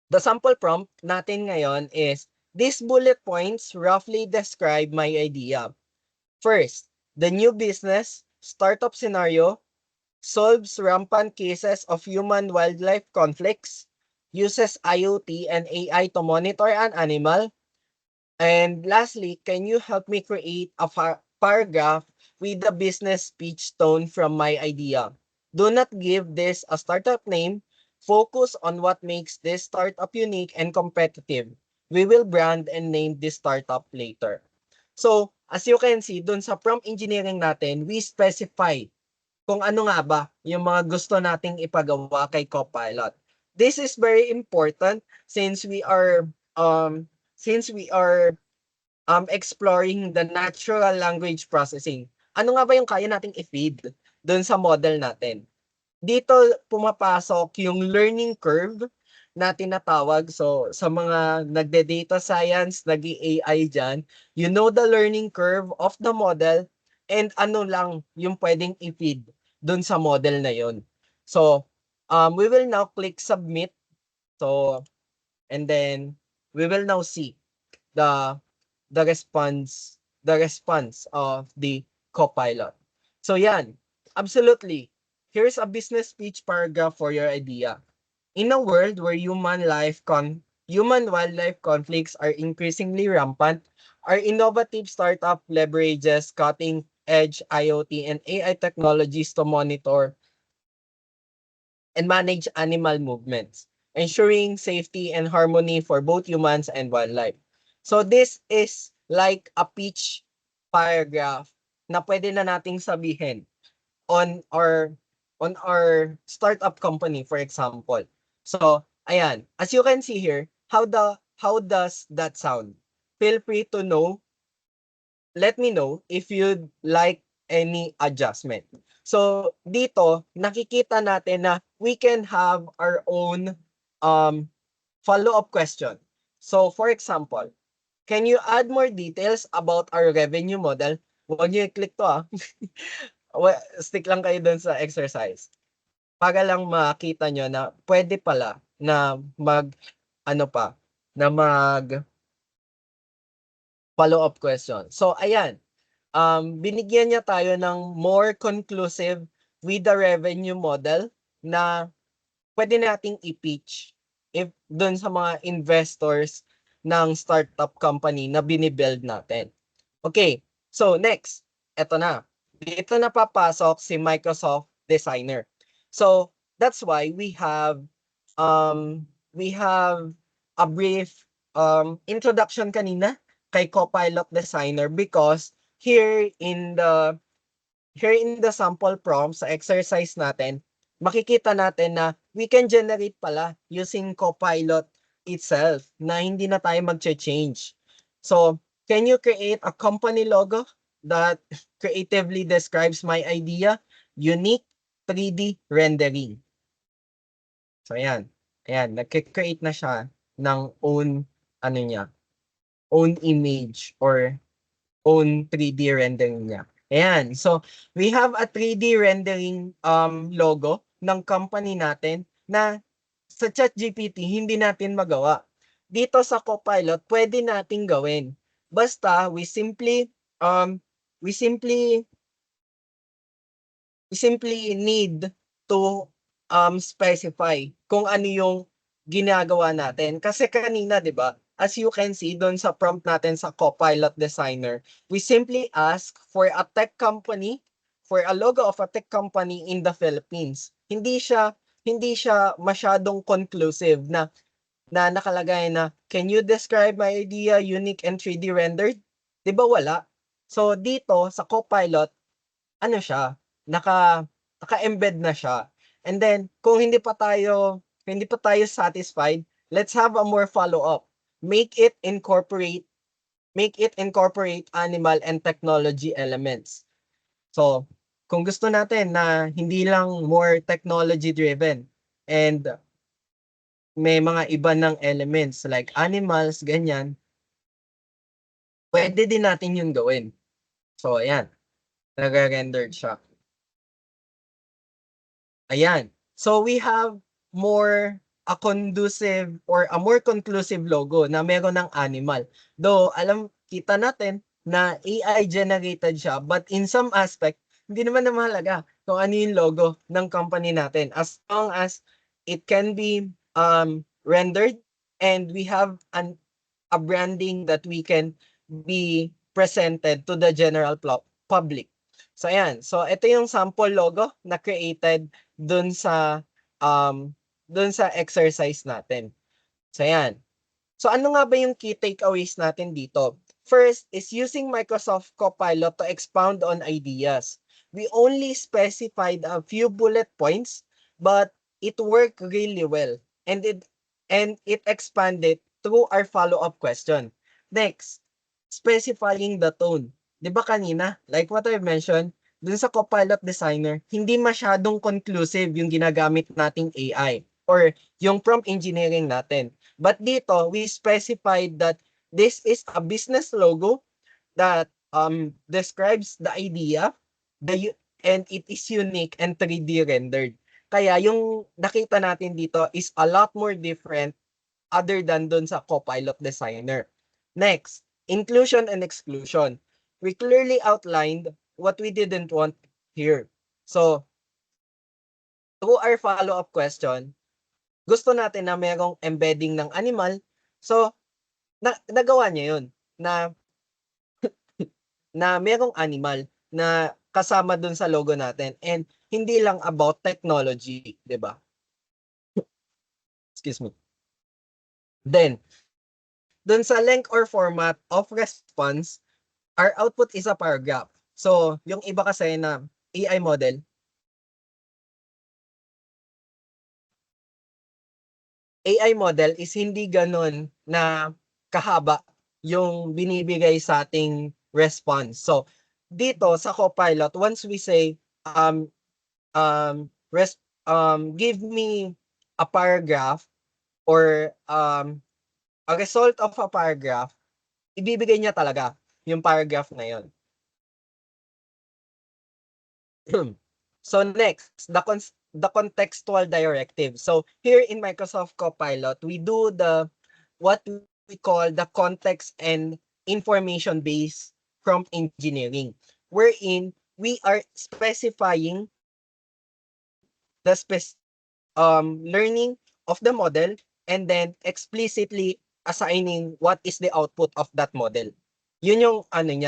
The sample prompt natin ngayon is, these bullet points roughly describe my idea. First, the new business startup scenario solves rampant cases of human-wildlife conflicts, uses IoT and AI to monitor an animal, and lastly, can you help me create a paragraph with the business speech tone from my idea? Do not give this a startup name. Focus on what makes this startup unique and competitive. We will brand and name this startup later. So, as you can see, dun sa prompt engineering natin, we specify kung ano nga ba yung mga gusto nating ipagawa kay Copilot. This is very important since we are exploring the natural language processing. Ano nga ba yung kaya nating i-feed doon sa model natin? Dito pumapasok yung learning curve na tinatawag. So, sa mga nagde-data science, nag-AI dyan, you know the learning curve of the model and ano lang yung pwedeng i-feed doon sa model na yon. So, we will now click submit. So, and then we will now see the response of the Copilot. So yan, absolutely. Here's a business speech paragraph for your idea. In a world where human-wildlife conflicts are increasingly rampant, our innovative startup leverages cutting-edge IoT and AI technologies to monitor and manage animal movements, ensuring safety and harmony for both humans and wildlife. So this is like a pitch paragraph na pwede na nating sabihin on our startup company, for example. So, ayan, as you can see here, how does that sound? Feel free to let me know if you'd like any adjustment. So, dito, nakikita natin na we can have our own follow-up question. So, for example, can you add more details about our revenue model? Huwag niyo i-click to Stick lang kayo dun sa exercise. Para lang makita nyo na pwede pala na mag follow-up question. So, ayan. Binigyan niya tayo ng more conclusive with the revenue model na pwede nating i-pitch if dun sa mga investors ng startup company na binibuild natin. Okay, so next, eto na. Dito na papasok si Microsoft Designer. So that's why we have a brief introduction kanina kay Copilot Designer because here in the sample prompt sa exercise natin, makikita natin na we can generate pala using Copilot itself na hindi na tayo mag-change. So, can you create a company logo that creatively describes my idea? Unique 3D rendering. So, ayan. Ayan, nag-create na siya ng own image or own 3D rendering niya. Ayan. So, we have a 3D rendering logo ng company natin na sa ChatGPT hindi natin magawa. Dito sa Copilot, pwede nating gawin. Basta we simply need to specify kung ano yung ginagawa natin. Kasi kanina, 'di ba? As you can see doon sa prompt natin sa Copilot Designer, we simply ask for a tech company, for a logo of a tech company in the Philippines. Hindi siya masyadong conclusive na nakalagay na, can you describe my idea, unique and 3D rendered? 'Di ba wala? So dito sa Copilot, ano siya, naka-embed na siya. And then kung hindi pa tayo satisfied, let's have a more follow-up. Make it incorporate animal and technology elements. So, kung gusto natin na hindi lang more technology driven and may mga iba ng elements like animals, ganyan, pwede din natin yun gawin. So, ayan. Nag-rendered siya. Ayan. So, we have more a conducive or a more conclusive logo na meron ng animal. Though, kita natin na AI generated siya, but in some aspect, hindi naman na mahalaga kung ano yung logo ng company natin. As long as it can be rendered and we have a branding that we can be presented to the general public. So, ayan. So, ito yung sample logo na created dun sa exercise natin. So, ayan. So, ano nga ba yung key takeaways natin dito? First is using Microsoft Copilot to expound on ideas. We only specified a few bullet points, but it worked really well. And it expanded through our follow-up question. Next, specifying the tone. 'Di ba kanina, like what I mentioned, dun sa Copilot Designer, hindi masyadong conclusive yung ginagamit nating AI or yung prompt engineering natin. But dito, we specified that this is a business logo that describes the idea, and it is unique and 3D rendered. Kaya yung nakita natin dito is a lot more different other than dun sa Copilot Designer. Next, inclusion and exclusion. We clearly outlined what we didn't want here. So, through our follow-up question, gusto natin na merong embedding ng animal. So, nagawa niya yun na merong animal na kasama dun sa logo natin and hindi lang about technology, 'di ba? Excuse me. Then, dun sa length or format of response, our output is a paragraph. So, yung iba kasi na AI model, is hindi ganun na kahaba yung binibigay sa ating response. So, dito sa Copilot, once we say, give me a paragraph or a result of a paragraph, ibibigay niya talaga yung paragraph na yun. So next, the contextual directive. So here in Microsoft Copilot, we do what we call the context and information-based prompt engineering, wherein we are specifying the learning of the model and then explicitly assigning what is the output of that model. Yun yung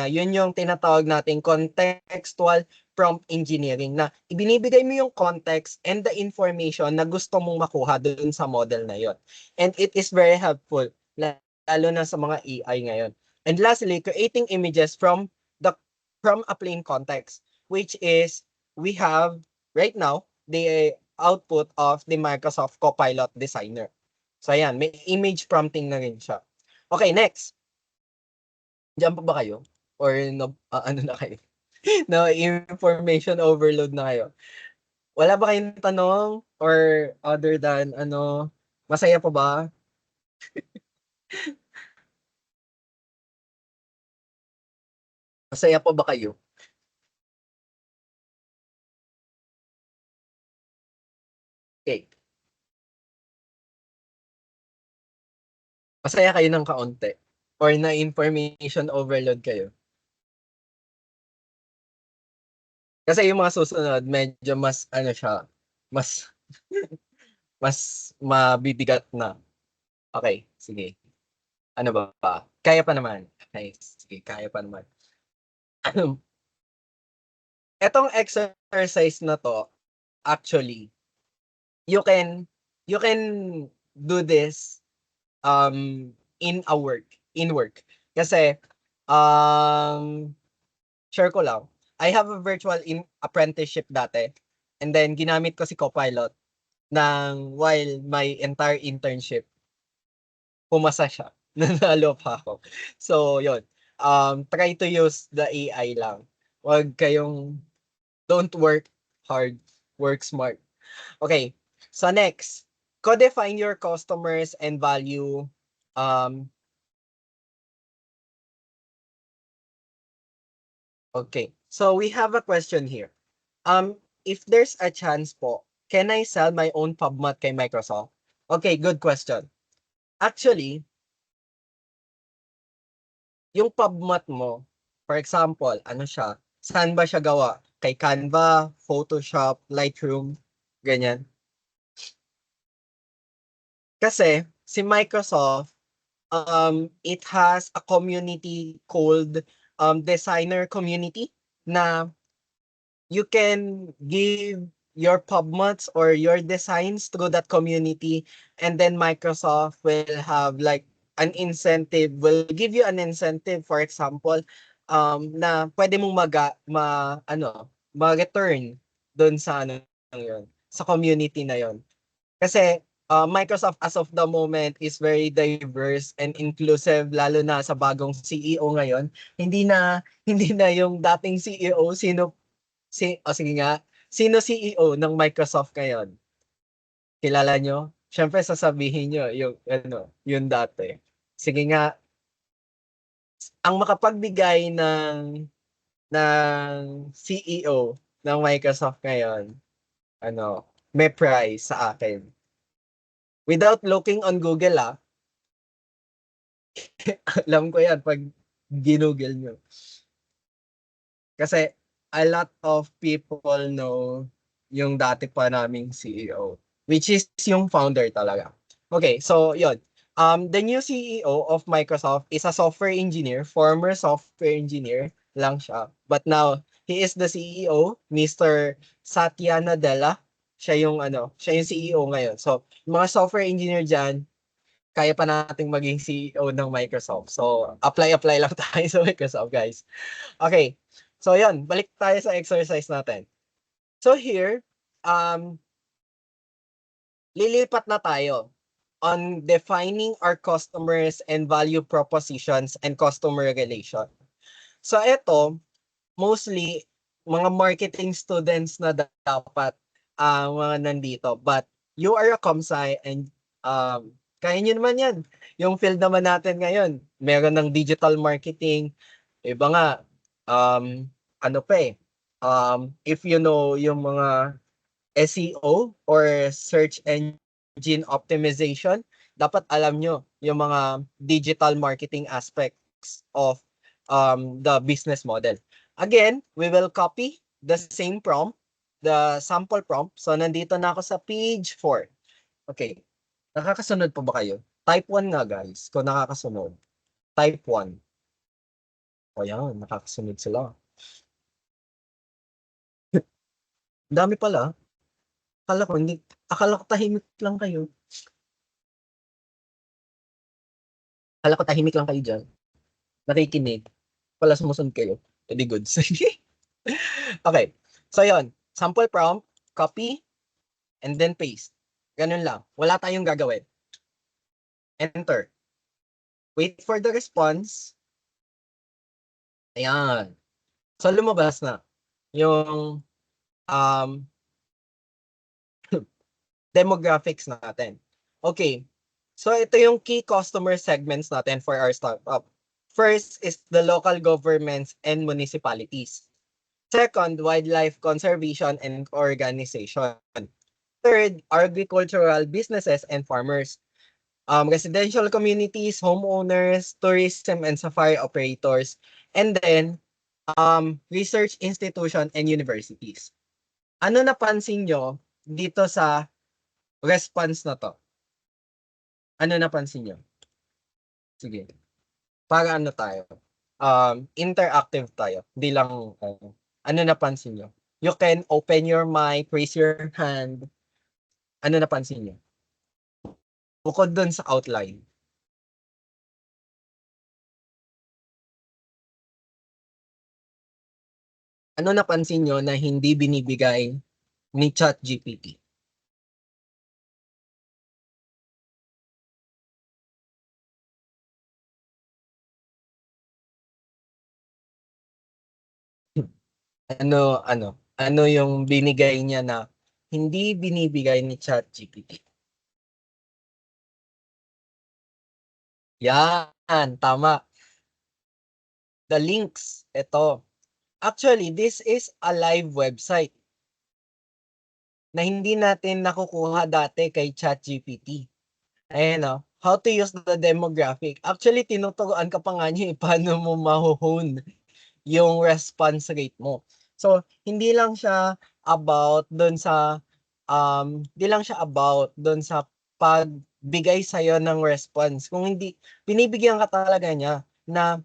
yun yung tinatawag nating contextual prompt engineering na ibinibigay mo yung context and the information na gusto mong makuha dun sa model na yun. And it is very helpful, lalo na sa mga AI ngayon. And lastly, creating images from a plain context, which is we have right now the output of the Microsoft Copilot Designer. So ayan, may image prompting na rin siya. Okay, next. Diyan pa ba kayo? Or ano na kayo? No, information overload na kayo. Wala ba kayong tanong or other than masaya pa ba? Masaya pa ba kayo? Okay. Masaya kayo ng kaunti or na information overload kayo? Kasi yung mga susunod, medyo mas siya, mas mas mabibigat na. Okay, sige. Ano ba? Kaya pa naman. Okay, sige, kaya pa naman. Etong exercise na to, actually, you can do this in work. Kasi share ko lang. I have a virtual apprenticeship dati. And then ginamit ko si Copilot while my entire internship pumasa siya. Nanalo pa ako. So, yun. Try to use the AI lang. Huwag kayong Don't work hard, work smart. Okay, so next, co-define your customers and value. Um, okay, so we have a question here. If there's a chance po, can I sell my own PubMat kay Microsoft? Okay, good question. Actually, yung PubMat mo, for example, ano siya, saan ba siya gawa? Kay Canva, Photoshop, Lightroom, ganyan. Kasi si Microsoft, it has a community called designer community na you can give your PubMats or your designs through that community, and then Microsoft will have like an incentive, will give you an incentive, for example, na pwede mong ma-return doon sa ano yun, sa community na yon. Kasi Microsoft as of the moment is very diverse and inclusive, lalo na sa bagong CEO ngayon. Hindi na yung dating CEO sige nga, sino CEO ng Microsoft ngayon? Kilala nyo? Siyempre sasabihin nyo yung ano, yung dati. Sige nga, ang makapagbigay ng CEO ng Microsoft ngayon, ano, may prize sa akin. Without looking on Google, alam ko yan pag ginugol nyo. Kasi a lot of people know yung dati pa naming CEO, which is yung founder talaga. Okay, so yun. The new CEO of Microsoft is a software engineer, former software engineer lang siya. But now, he is the CEO, Mr. Satya Nadella. Siya yung CEO ngayon. So, mga software engineer dyan, kaya pa nating maging CEO ng Microsoft. So, apply lang tayo sa Microsoft, guys. Okay. So, yun. Balik tayo sa exercise natin. So, here, lilipat na tayo on defining our customers and value propositions and customer relation. So, ito, mostly, mga marketing students na dapat mga nandito. But, you are a comsci and kaya nyo naman yan. Yung field naman natin ngayon, meron ng digital marketing, iba nga, ano pa if you know yung mga SEO or search engine optimization, dapat alam nyo yung mga digital marketing aspects of the business model. Again, we will copy the same prompt, the sample prompt. So, nandito na ako sa page 4. Okay. Nakakasunod pa ba kayo? Type 1 nga, guys. Kung nakakasunod. Type 1. O yan, nakakasunod sila. Dami pala. Akala ko tahimik lang kayo. Akala ko tahimik lang kayo dyan. Nakikinig. Pala sumusunod kayo. Edi goods. Okay. So, yon. Sample prompt, copy, and then paste. Ganun lang. Wala tayong gagawin. Enter. Wait for the response. Ayan. So, lumabas na yung um, demographics natin. Okay. So, ito yung key customer segments natin for our startup. First is the local governments and municipalities. Second, wildlife conservation and organization. Third, agricultural businesses and farmers. Residential communities, homeowners, tourism and safari operators. And then, research institution and universities. Ano napansin nyo dito sa response na to? Ano napansin nyo? Sige. Para ano tayo? Interactive tayo. Hindi lang, ano napansin nyo? You can open your mic, raise your hand. Ano napansin nyo? Bukod dun sa outline. Ano napansin nyo na hindi binibigay ni ChatGPT? Ano ano yung binigay niya na hindi binibigay ni ChatGPT? Yan, tama. The links, ito. Actually, this is a live website na hindi natin nakukuha dati kay ChatGPT. Ayan o, how to use the demographic. Actually, tinuturuan ka pa nga niya paano mo mahuhone yung response rate mo. So, hindi lang siya about doon sa pagbigay sa'yo ng response. Kung hindi, binibigyan ka talaga niya na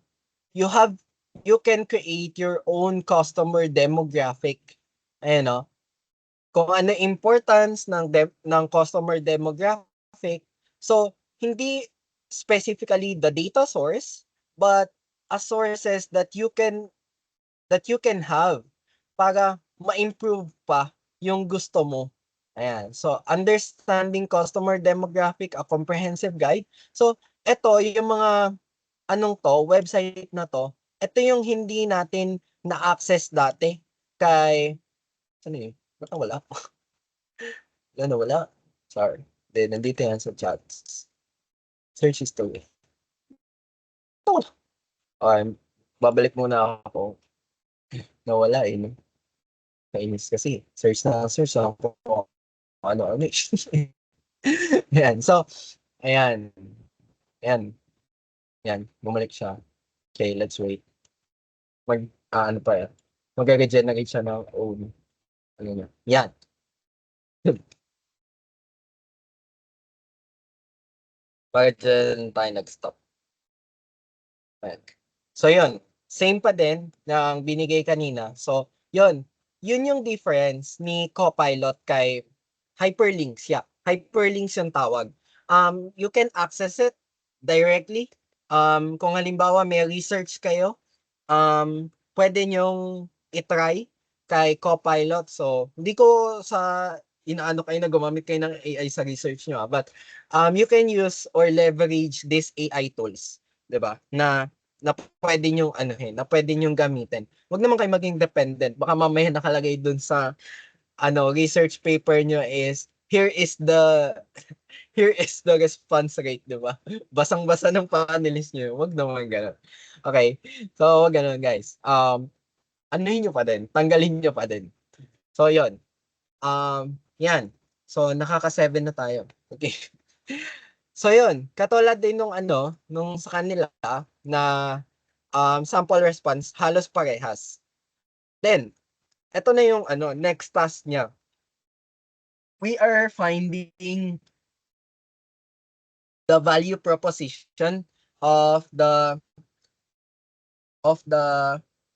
you have, you can create your own customer demographic. Ayan o, kung ano importance ng customer demographic. So, hindi specifically the data source, but a sources that you can have para ma-improve pa yung gusto mo. Ayan. So, understanding customer demographic, a comprehensive guide. So, ito yung mga website na to, ito yung hindi natin na-access dati kay, ano yun? Ba't nawala? Wala. Sorry. Then, nandito yan sa chats. Search history. Nawala. Okay, babalik muna ako. Nawala eh. No? Kainis kasi. Search na search ako. Ano. Ayan. So, ayan. Ayan. Ayan. Bumalik siya. Okay, let's wait. Ano pa yan? Mag-regenerate siya ng own. Ano niya. Yan. Bakit dyan tayo nag-stop? Ayan. So, yun. Same pa din ng binigay kanina. So, yun. Yun yung difference ni Copilot kay Hyperlinks. Yeah. Hyperlinks yung tawag. You can access it directly. Kung halimbawa may research kayo, pwede nyong itry kay Copilot. So, hindi ko sa inaano kayo na gumamit kayo ng AI sa research nyo. But you can use or leverage these AI tools. 'Di ba? Na pwede nyong na pwede nyong gamitin. Huwag naman kayo maging dependent. Baka mamaya nakalagay dun sa research paper nyo is here is the response rate, 'di ba? Basang-basa ng panelist nyo. Huwag naman gano'n. Okay? So, wag gano'n, guys. Anuhin nyo pa din. Tanggalin nyo pa din. So, yon. Yan. So, nakaka-7 na tayo. Okay. So, yun. Katulad din nung sa kanila na sample response, halos parehas. Then, ito na yung next task niya. We are finding the value proposition of the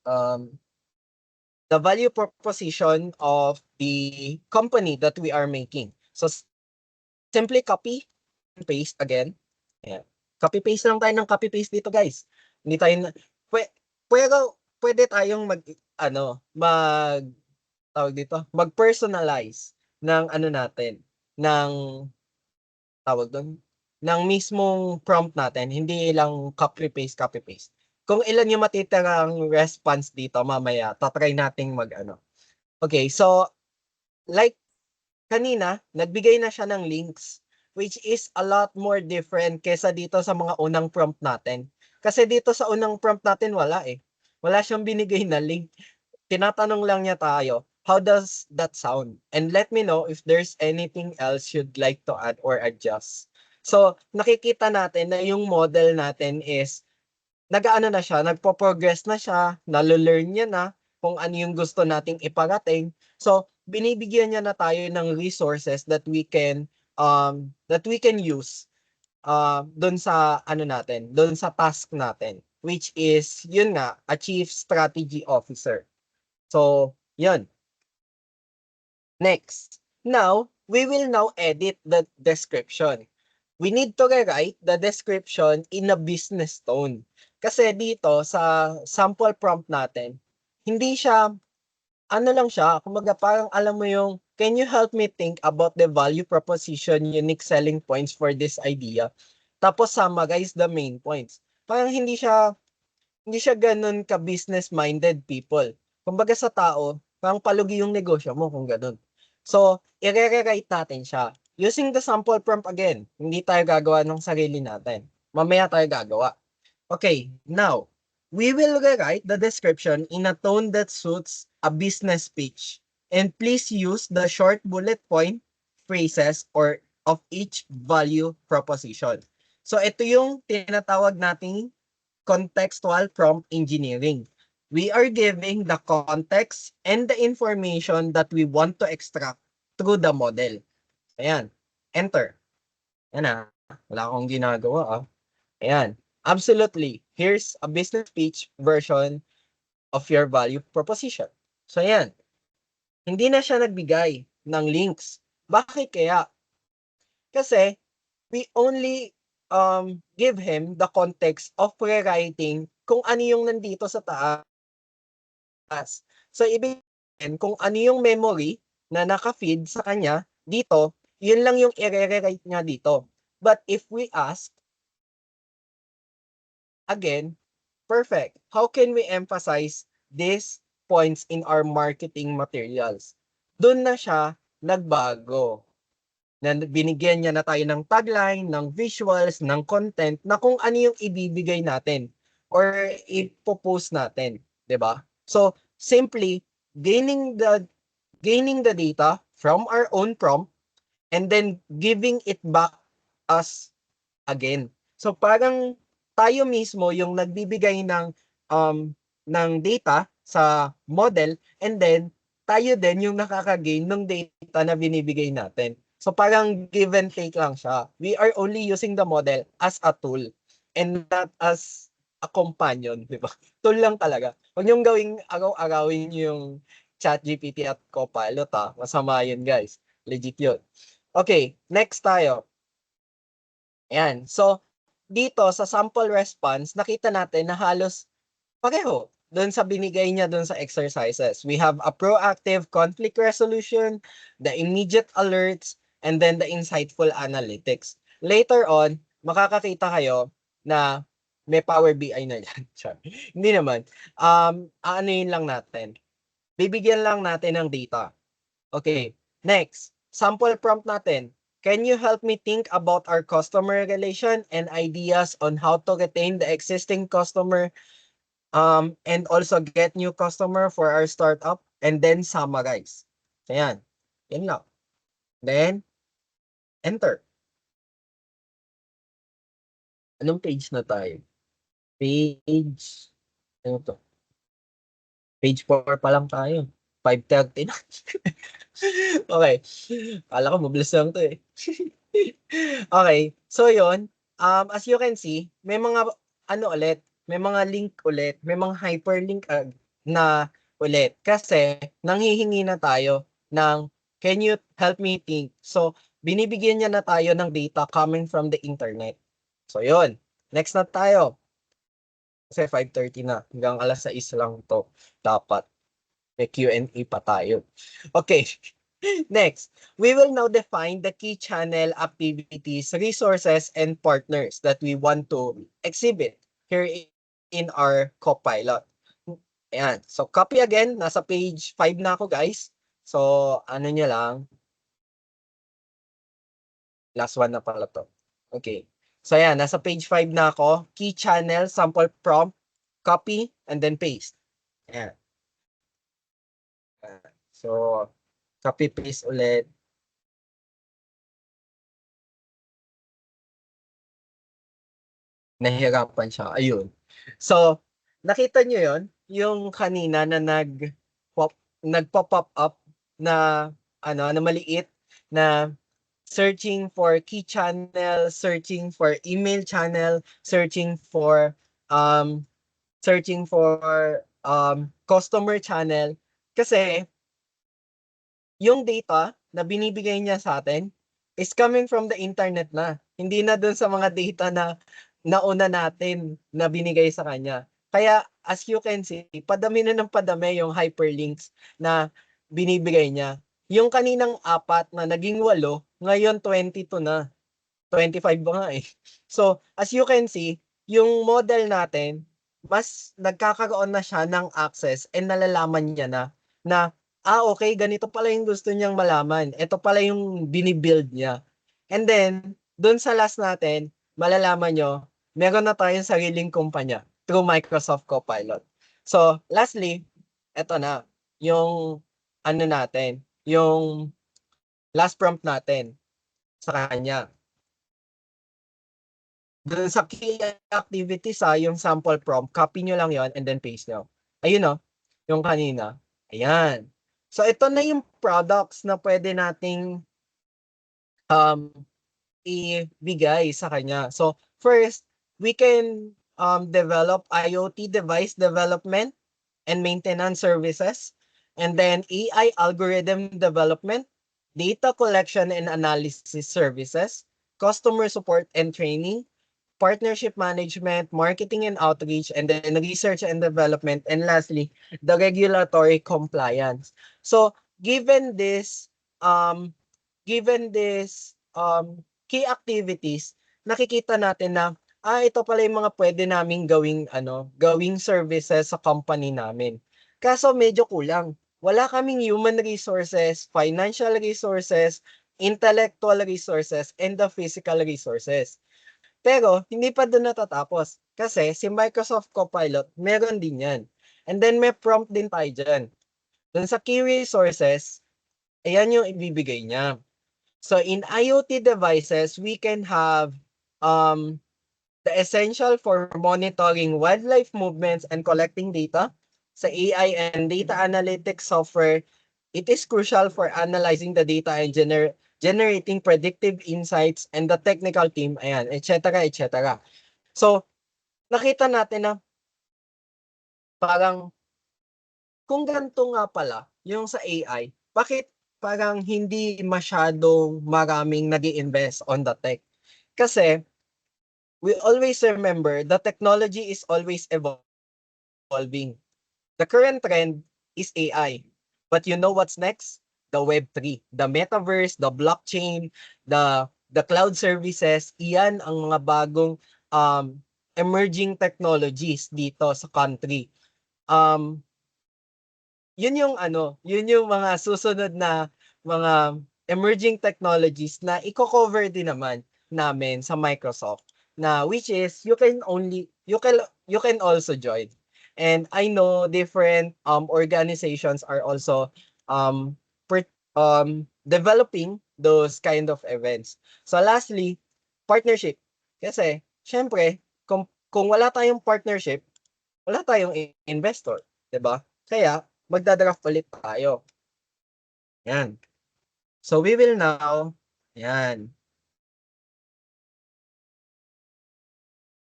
um the value proposition of the company that we are making. So simply copy and paste again. Ayan. Copy paste lang tayo ng copy paste dito, guys. Hindi tayo pero pwede tayong mag-personalize ng natin, ng tawag doon, ng mismong prompt natin, hindi lang copy paste. Kung ilan yung matitirang response dito mamaya, tatry nating Okay, so like kanina, nagbigay na siya ng links which is a lot more different kesa dito sa mga unang prompt natin. Kasi dito sa unang prompt natin wala eh. Wala siyang binigay na link. Tinatanong lang niya tayo, how does that sound? And let me know if there's anything else you'd like to add or adjust. So, nakikita natin na yung model natin is na siya, nagpo-progress na siya, nalo-learn niya na kung ano yung gusto nating iparating. So, binibigyan niya na tayo ng resources that we can use doon sa natin, doon sa task natin, which is yun nga, a chief strategy officer. So, yun. Next. Now, we will now edit the description. We need to rewrite the description in a business tone. Kasi dito sa sample prompt natin, hindi siya, lang siya, kumbaga parang alam mo yung, can you help me think about the value proposition, unique selling points for this idea? Tapos summarize the main points. Parang hindi siya ganun ka business-minded people. Kumbaga sa tao, Parang palugi yung negosyo mo kung ganun. So, i-rewrite natin siya. Using the sample prompt again, hindi tayo gagawa ng sarili natin. Mamaya tayo gagawa. Okay, now, we will rewrite the description in a tone that suits a business pitch. And please use the short bullet point phrases or of each value proposition. So ito yung tinatawag nating contextual prompt engineering. We are giving the context and the information that we want to extract through the model. Ayan. Enter. Ayan na. Wala akong ginagawa ah. Ayan. Absolutely. Here's a business pitch version of your value proposition. So ayan. Hindi na siya nagbigay ng links. Bakit kaya? Kasi we only give him the context of rewriting kung ano yung nandito sa taas. So ibig sabihin, kung ano yung memory na naka-feed sa kanya dito, yun lang yung i-rewrite niya dito. But if we ask, again, perfect. How can we emphasize these points in our marketing materials? Doon na siya nagbago. Na binigyan niya na tayo ng tagline, ng visuals, ng content na kung ano yung ibibigay natin or ipopost natin, 'di ba? So, simply gaining the data from our own prompt and then giving it back us again. So, parang tayo mismo yung nagbibigay ng data sa model and then tayo din yung nakaka-gain ng data na binibigay natin. So parang give and take lang siya. We are only using the model as a tool and not as a companion, di ba? Tool lang talaga. Huwag niyong gawing araw-arawin yung ChatGPT at Copilot ha. Masama yun guys. Legit yun. Okay, next tayo. Ayan. So, dito sa sample response, nakita natin na halos pareho doon sa binigay niya doon sa exercises. We have a proactive conflict resolution, the immediate alerts, and then the insightful analytics. Later on, makakakita kayo na may Power BI na yan. Hindi naman. Ano yun lang natin. Bibigyan lang natin ng data. Okay, next. Sample prompt natin. Can you help me think about our customer relation and ideas on how to retain the existing customer and also get new customer for our startup and then summarize. Ayan. Yan lang. Then, enter. Anong page na tayo? Page, ano to? Page 4 pa lang tayo. 5:30 na. Okay. Kala ko mabilis lang to eh. Okay. So yon. As you can see, may mga ano ulit, may mga link ulit, may mga hyperlink na ulit kasi nanghihingi na tayo ng can you help me think? So binibigyan niya na tayo ng data coming from the internet. So yon. Next na tayo. Kasi 5:30 na, hanggang 6:00 lang to dapat. May Q&A pa tayo. Okay. Next, we will now define the key channel activities, resources, and partners that we want to exhibit here in our Copilot. Ayan. So, copy again. Nasa page 5 na ako, guys. So, ano nyo lang. Last one na pala to. Okay. So, ayan. Nasa page 5 na ako. Key channel, sample prompt, copy, and then paste. Ayan. So, copy-paste ulit. Nahihirapan siya. Ayun. So, nakita nyo yon yung kanina na nagpop up na na maliit na searching for key channel, searching for email channel, searching for customer channel kasi yung data na binibigay niya sa atin is coming from the internet na. Hindi na dun sa mga data na nauna natin na binigay sa kanya. Kaya as you can see, padami na ng padami yung hyperlinks na binibigay niya. Yung kaninang 4 na naging 8, ngayon 22 na. 25 ba nga eh. So, as you can see, yung model natin, mas nagkakaroon na siya ng access and nalalaman niya na okay, ganito pala yung gusto niyang malaman. Ito pala yung binibuild niya. And then, dun sa last natin, malalaman nyo, meron na tayong sariling kumpanya through Microsoft Copilot. So, lastly, eto na, yung ano natin, yung last prompt natin sa kanya. Dun sa key activities yung sample prompt, copy nyo lang yon and then paste nyo. Ayun no, yung kanina. Ayan. So ito na yung products na pwede nating um, ibigay sa kanya. So first, we can develop IoT device development and maintenance services, and then AI algorithm development, data collection and analysis services, customer support and training, partnership management, marketing and outreach, and then research and development, and lastly, the regulatory compliance. So, given this, um, key activities, nakikita natin na ito pala yung mga pwede naming gawing services sa company namin. Kaso medyo kulang. Wala kaming human resources, financial resources, intellectual resources, and the physical resources. Pero hindi pa doon natatapos. Kasi si Microsoft Copilot, meron din yan. And then may prompt din tayo dyan. Doon sa key resources, ayan yung ibibigay niya. So in IoT devices, we can have um, the essential for monitoring wildlife movements and collecting data. Sa AI and data analytics software, it is crucial for analyzing the data and generating predictive insights, and the technical team, ayan, etc. etc. So, nakita natin na parang kung ganito nga pala yung sa AI, bakit parang hindi masyadong maraming nag-i-invest on the tech? Kasi we always remember the technology is always evolving. The current trend is AI. But you know what's next? The Web3, the metaverse, the blockchain, the cloud services, iyan ang mga bagong emerging technologies dito sa country. Um, yun yung mga susunod na mga emerging technologies na i-cover din naman namin sa Microsoft, na which is you can also join. And I know different organizations are also um developing those kind of events. So lastly, partnership. Kasi syempre, kung wala tayong partnership, wala tayong investor, 'di ba? Kaya magda-draft ulit tayo. Yan. So we will now, yan.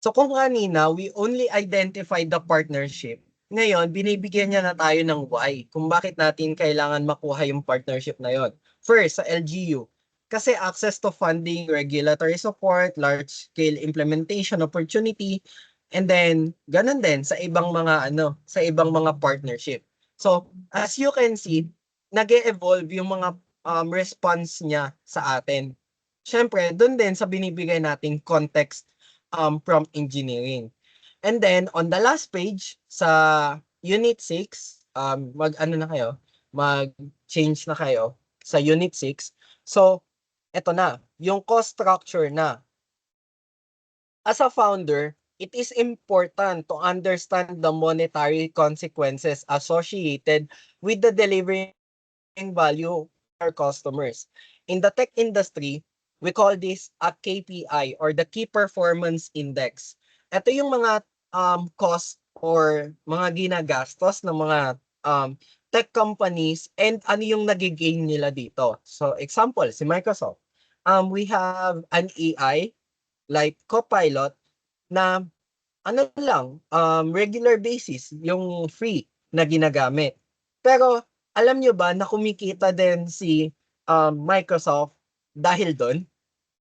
So kung kanina, we only identify the partnership. Ngayon, binibigyan niya na tayo ng why kung bakit natin kailangan makuha yung partnership na yon. First, sa LGU. Kasi access to funding, regulatory support, large-scale implementation opportunity, and then, ganun din sa ibang mga sa ibang mga partnership. So, as you can see, nag-evolve yung mga response niya sa atin. Siyempre, doon din sa binibigay nating context prompt engineering. And then on the last page sa unit 6, mag-ano na kayo, mag-change na kayo sa unit 6. So, eto na, yung cost structure na. As a founder, it is important to understand the monetary consequences associated with the delivering value to our customers. In the tech industry, we call this a KPI, or the Key Performance Index. Ito yung mga cost or mga ginagastos ng mga tech companies, and ano yung nagigain nila dito. So example, si Microsoft. We have an AI like Copilot na regular basis yung free na ginagamit. Pero alam nyo ba na kumikita din si Microsoft dahil doon?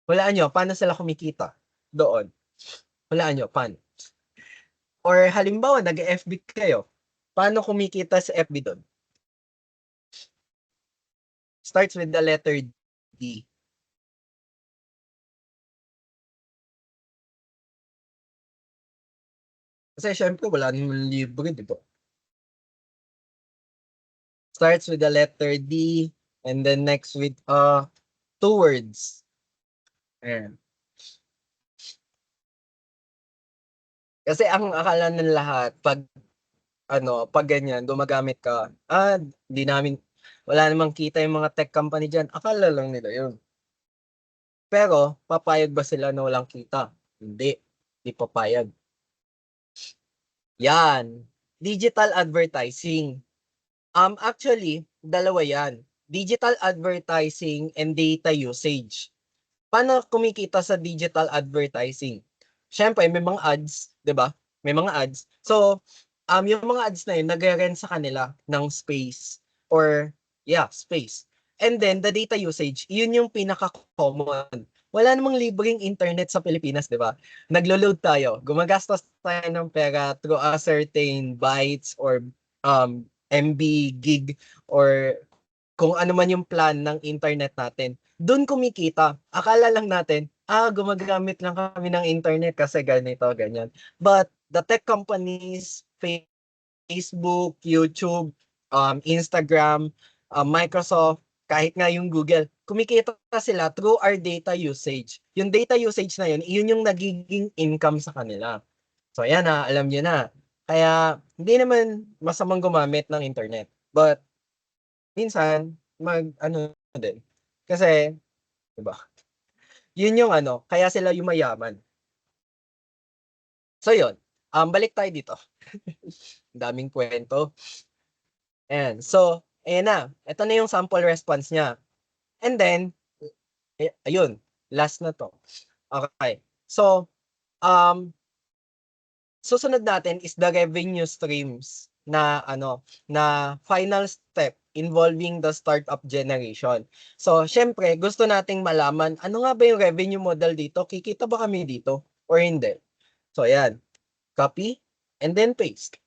Walaan nyo, paano sila kumikita doon? Walaan nyo, paano? Or halimbawa, nag-FB kayo. Paano kumikita sa FB doon? Starts with the letter D. Kasi syempre, wala naman libre, di ba? Starts with the letter D, and then next with two words. Ayan. Kasi ang akala ng lahat, pag ganyan, gumagamit ka, di namin, wala namang kita yung mga tech company dyan. Akala lang nila yun. Pero, papayag ba sila na walang kita? Hindi. Di papayag. Yan. Digital advertising. Actually, dalawa yan. Digital advertising and data usage. Paano kumikita sa digital advertising? Siyempre, may mga ads, 'di ba? May mga ads. So, yung mga ads na yun, nagre-rent sa kanila ng space or space. And then the data usage, yun yung pinaka-common. Wala namang libreng internet sa Pilipinas, 'di ba? Naglo-load tayo, gumagastos tayo ng pera through a certain bytes or MB, gig, or kung ano man yung plan ng internet natin. Doon kumikita. Akala lang natin, gumagamit lang kami ng internet kasi ganito, ganyan. But the tech companies, Facebook, YouTube, Instagram, Microsoft, kahit nga yung Google, kumikita sila through our data usage. Yung data usage na yun yung nagiging income sa kanila. So ayan na, alam niyo na. Kaya hindi naman masamang gumamit ng internet. But minsan, ano din. Kasi, 'di ba? Yun yung kaya sila yumayaman. So yun, balik tayo dito. Daming kwento. Ayan. So, ayan na. Ito na yung sample response niya. And then, ayun, last na to. Okay. So, susunod natin is the revenue streams na na final step involving the startup generation. So, syempre, gusto nating malaman ano nga ba yung revenue model dito? Kikita ba kami dito or hindi? So, ayan. Copy and then paste.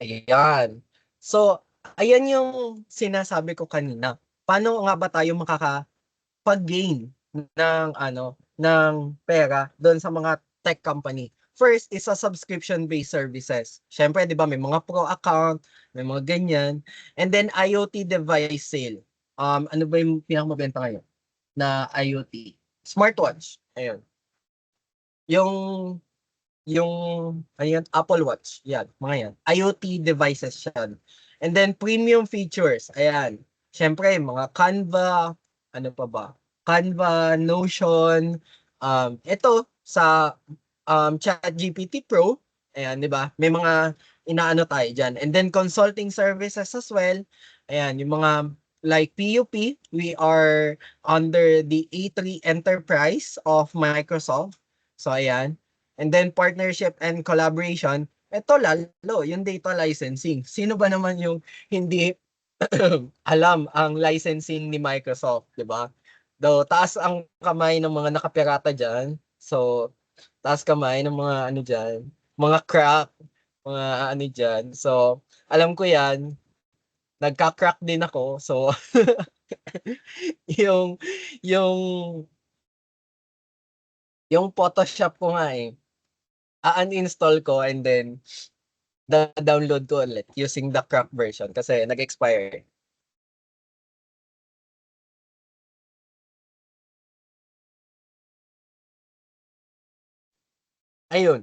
Ayan. So, ayan yung sinasabi ko kanina. Paano nga ba tayo makakapag-gain ng ng pera doon sa mga tech company? First is sa subscription-based services. Siyempre, 'di ba, may mga pro account, may mga ganyan. And then IoT device sale. Ano ba yung pinakamabenta ngayon na IoT? Smartwatch. Ayun. Yung yung ayun, Apple Watch, yan, mga yan. IoT devices yan. And then premium features, ayan. Siyempre, mga Canva, ano pa ba? Canva, Notion, ito sa ChatGPT Pro, ayan, 'di ba? May mga inaano tayo diyan. And then consulting services as well. Ayan, yung mga like PUP, we are under the A3 Enterprise of Microsoft. So ayan. And then partnership and collaboration, eto lalo, yung data licensing. Sino ba naman yung hindi alam ang licensing ni Microsoft, 'di ba? Though taas ang kamay ng mga nakapirata diyan. So, taas kamay ng mga ano diyan, mga crack, mga ano diyan. So, alam ko 'yan. Nagka-crack din ako. So, yung yung yung Photoshop ko nga uninstall ko and then download ko ulit using the crack version kasi nag-expire. Ayun.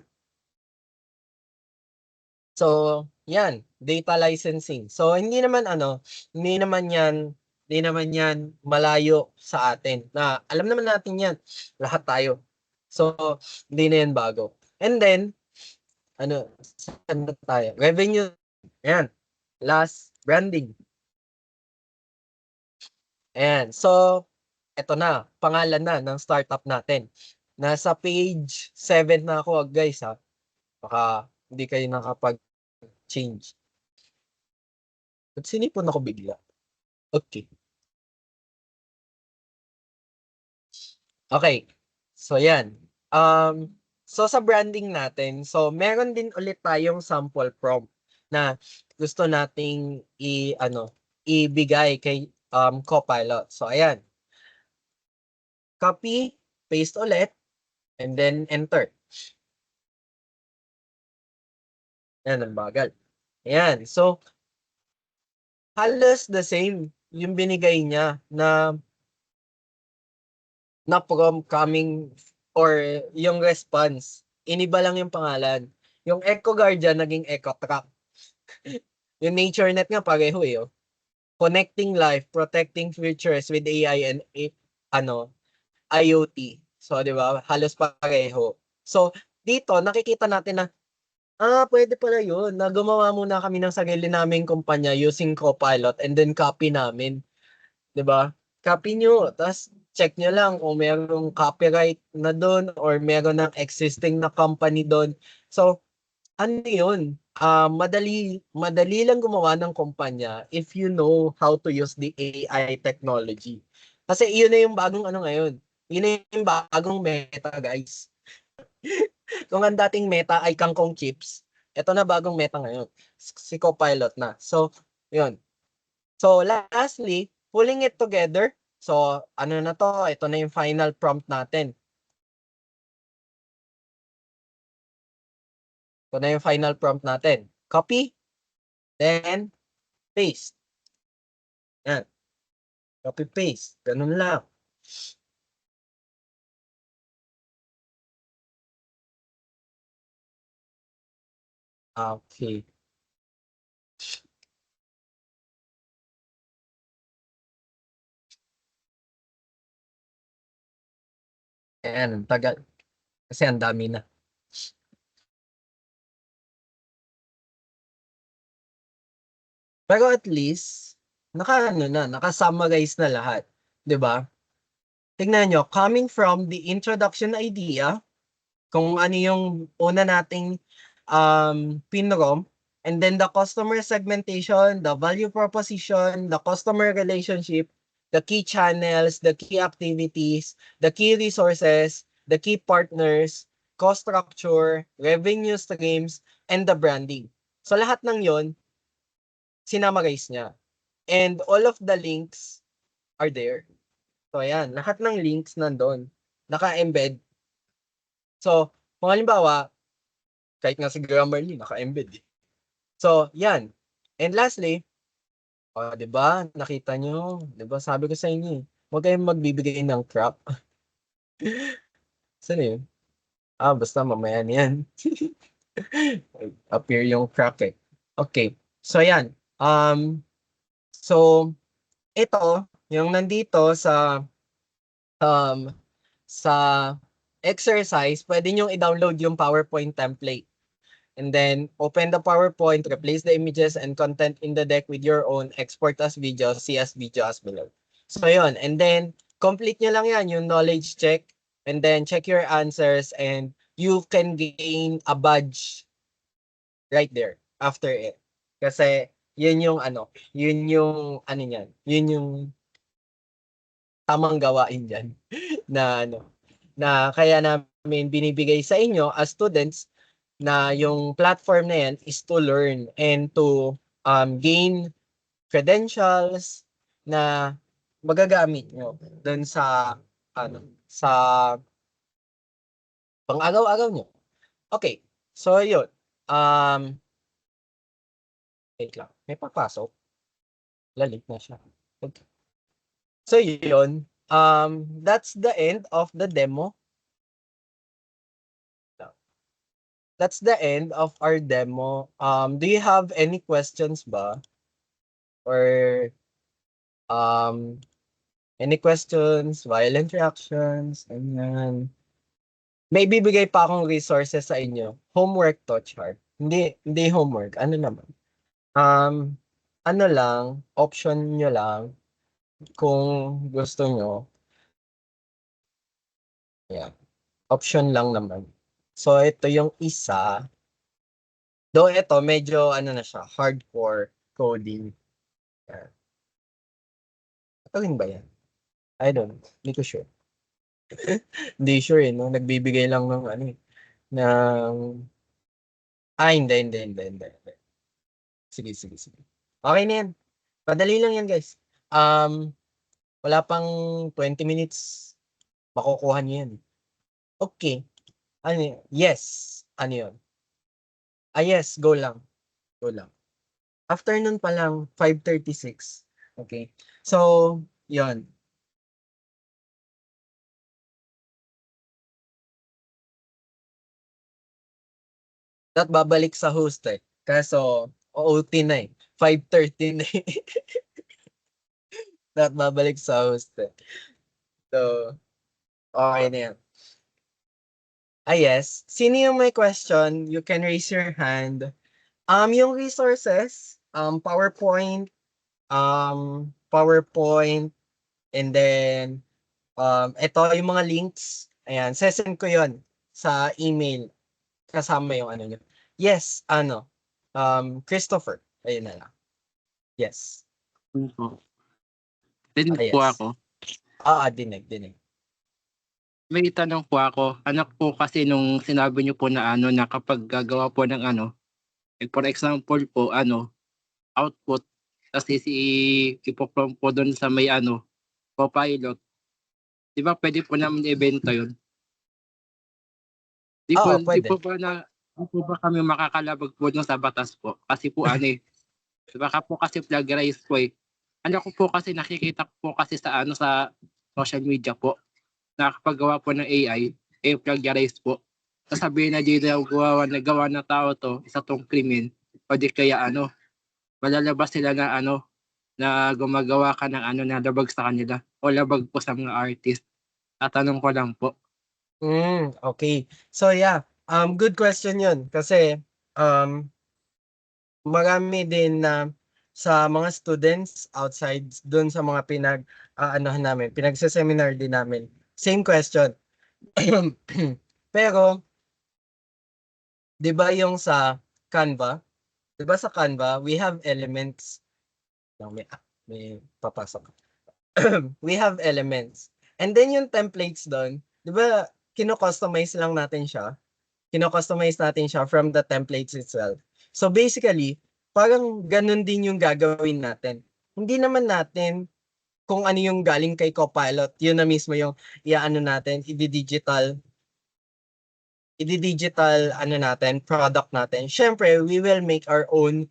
So, yan, data licensing. So, hindi naman yan malayo sa atin. Na alam naman natin yan, lahat tayo. So, hindi na yan bago. And then, saan na tayo? Revenue, yan. Last, branding. Ayan. So, eto na, pangalan na ng startup natin. Nasa page 7 na ako, guys, ha. Baka hindi kayo nakapag-change. Ba't sinipon ako bigla? Okay. Okay. So, yan. So, sa branding natin, so, meron din ulit tayong sample prompt na gusto nating ibigay kay Copilot. So, ayan. Copy, paste ulit, and then enter. Yan, ang bagal. Ayan. So, halos the same yung binigay niya na from coming or yung response. Iniba lang yung pangalan. Yung Echo Guardian naging Echo Track. Yung NatureNet nga pareho eh. Oh. Connecting life, protecting futures with AI and ano, IoT. So, di ba? Halos pareho. So, dito nakikita natin na pwede pala yun. Na gumawa muna kami ng sarili naming kumpanya using Copilot and then copy namin. 'Di ba? Copy nyo, tapos check nyo lang kung merong copyright na doon or meron ng existing na company doon. So, ano yun? Madali lang gumawa ng kumpanya if you know how to use the AI technology. Kasi yun na yung bagong ano ngayon. Yun na yung bagong meta, guys. Kung ang dating meta ay kangkong chips, ito na bagong meta ngayon. Si Copilot na. So, yun. So, lastly, pulling it together. So, ano na to? Ito na yung final prompt natin. Ito na yung final prompt natin. Copy, then paste. Yan. Copy, paste. Ganun lang. Okay. Ayan, tagal. Kasi ang dami na. Pero at least, naka-summarize na lahat. 'Di ba? Tingnan nyo, coming from the introduction idea, kung ano yung una nating pinrom, and then the customer segmentation, the value proposition, the customer relationship, the key channels, the key activities, the key resources, the key partners, cost structure, revenue streams, and the branding. So lahat ng yon sinamarize niya. And all of the links are there. So ayan, lahat ng links nandun. Naka-embed. So, kung halimbawa, kahit nga si Grammarly, naka-embed eh. So, yan. And lastly, 'di ba? Nakita nyo, 'di ba? Sabi ko sa inyo, huwag kayong magbibigay ng crap. Saan yun? Basta mamaya niyan. Appear yung crack eh. Okay. So, yan. So, ito, yung nandito um, sa exercise, pwede nyo i-download yung PowerPoint template. And then, open the PowerPoint, replace the images and content in the deck with your own, export as video, see as video as below. So, yun. And then, complete nyo lang yan, yung knowledge check. And then, check your answers and you can gain a badge right there after it. Kasi, yun yung ano niyan, yun yung tamang gawain dyan na na kaya namin binibigay sa inyo as students na yung platform na yan is to learn and to gain credentials na magagamit nyo doon sa sa pang-araw-araw nyo. Okay. So yun. Wait lang. May papasok. Lalit na siya. Okay. So yun. That's the end of the demo. That's the end of our demo. Do you have any questions ba? Or any questions, violent reactions, ganyan. May bibigay pa akong resources sa inyo. Homework to, Char. Hindi homework. Ano naman? Ano lang, option nyo lang kung gusto nyo. Yeah. Option lang naman. So, ito yung isa. Though ito, medyo ano na siya, hardcore coding. Yeah. Ito rin ba yan? I don't know. Hindi ko sure. Hindi sure eh, no? Nagbibigay lang ng ano eh, ng... hindi. Sige, sige, sige. Okay na yan. Madali lang yan, guys. Wala pang 20 minutes. Makukuha niyo yan. Okay. Ano yun? Yes. Ano yun? Yes, go lang. Go lang. After nun pa lang, 5:36. Okay. So, yon. At babalik sa host eh. Kaso, OOT na eh. 5:30 na eh. At babalik sa host eh. So, okay na yan. Yes. Sino yung may question? You can raise your hand. Yung resources, PowerPoint, and then, ito yung mga links. Ayan, sesend ko yon sa email. Kasama yung ano nyo. Yes, Christopher. Ayun na lang. Yes. Yun po. Dinig po Yes. ako. Dinig. May tanong po ako. Anak po kasi nung sinabi niyo po na na kapag gagawa po ng like for example po, output, tapos ipo-prompt po doon sa may Copilot. Di ba pwede po namin i-ibenta yun? Di po, Oo, di pwede. po ba na, di po ba kami makakalabag po dun sa batas po? Kasi po baka po kasi plagiarize po eh. Ano ko po kasi nakikita ko po kasi sa sa social media po, na kapag gawa po ng AI, plagiarize po. Sasabihin na di daw gawa na tao to, isa tong krimen, o di kaya malalabas sila na na gumagawa ka ng na labag sa kanila o labag po sa mga artist. Tatanong ko lang po. Okay. So yeah, good question yun. Kasi, marami din na sa mga students outside dun sa mga namin, pinagse-seminar din namin. Same question. Pero, 'di ba yung sa Canva? 'Di ba sa Canva, we have elements. May papasok. We have elements. And then yung templates doon, 'di ba, kino-customize lang natin siya. Kino-customize natin siya from the templates itself. So basically, parang ganun din yung gagawin natin. Hindi naman natin kung ano yung galing kay Copilot, yun na mismo yung iaano natin, i-digital natin, product natin. Syempre, we will make our own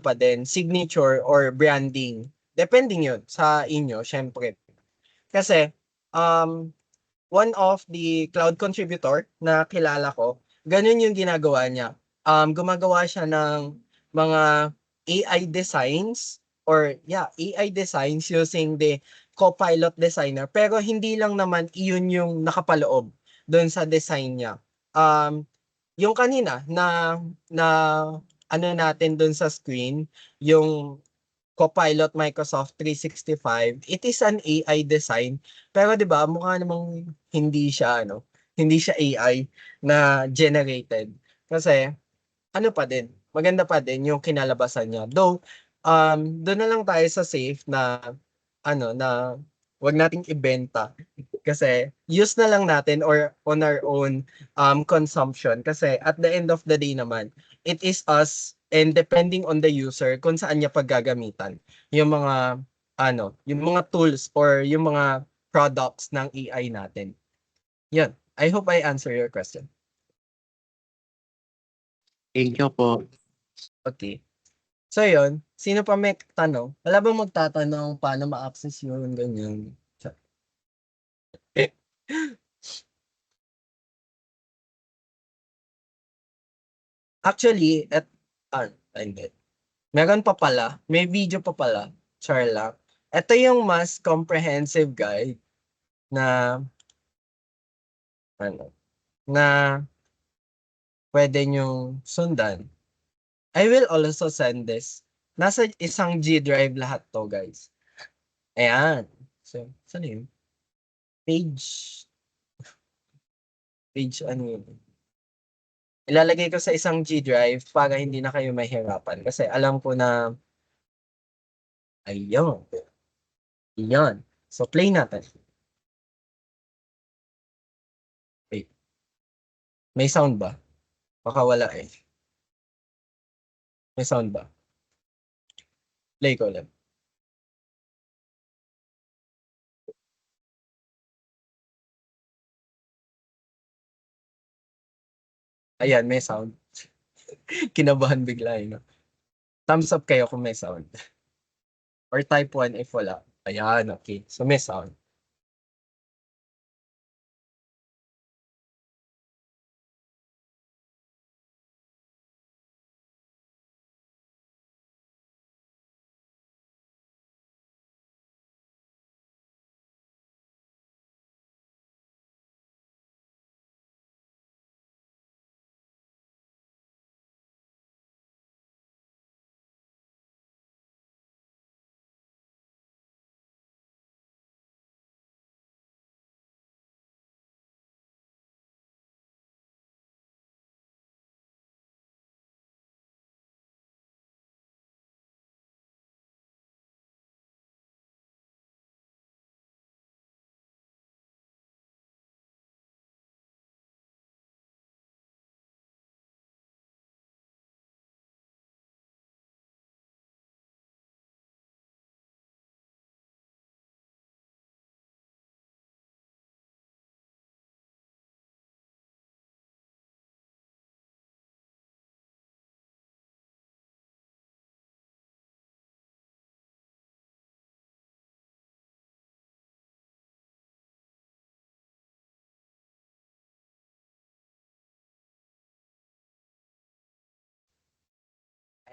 pa din, signature or branding. Depending yun sa inyo, syempre. Kasi, um, one of the cloud contributor na kilala ko, ganun yung ginagawa niya. Gumagawa siya ng mga AI designs or AI designs using the Copilot designer. Pero hindi lang naman iyon yung nakapaloob doon sa design niya. Um, yung kanina na natin doon sa screen, yung Copilot Microsoft 365, it is an AI design. Pero 'di ba, mukha namang hindi siya AI na generated. Kasi pa din, maganda pa din yung kinalabasan niya. Though, doon na lang tayo sa safe na na 'wag nating ibenta. Kasi use na lang natin or on our own consumption. Kasi at the end of the day naman, it is us and depending on the user kung saan niya paggagamitan yung mga yung mga tools or yung mga products ng AI natin. Yun. I hope I answer your question. Thank you po. Okay. So yun, sino pa may tanong? Wala bang magtatanong paano ma-access yun, ganyan? Actually, hindi. Meron pa pala, may video pa pala, char lang. Ito yung mas comprehensive guide na ano, na pwede nyong sundan. I will also send this. Nasa isang G drive lahat to, guys. Ayan. So, saan yun? Page yun? Ilalagay ko sa isang G drive para hindi na kayo mahirapan. Kasi alam ko na, ayun. Yan. So, play natin. Wait. May sound ba? Baka wala eh. May sound ba? Play ko lang. Ayan, may sound. Kinabahan bigla, no? Thumbs up kayo kung may sound. Or type 1 if wala. Ayan, okay. So may sound.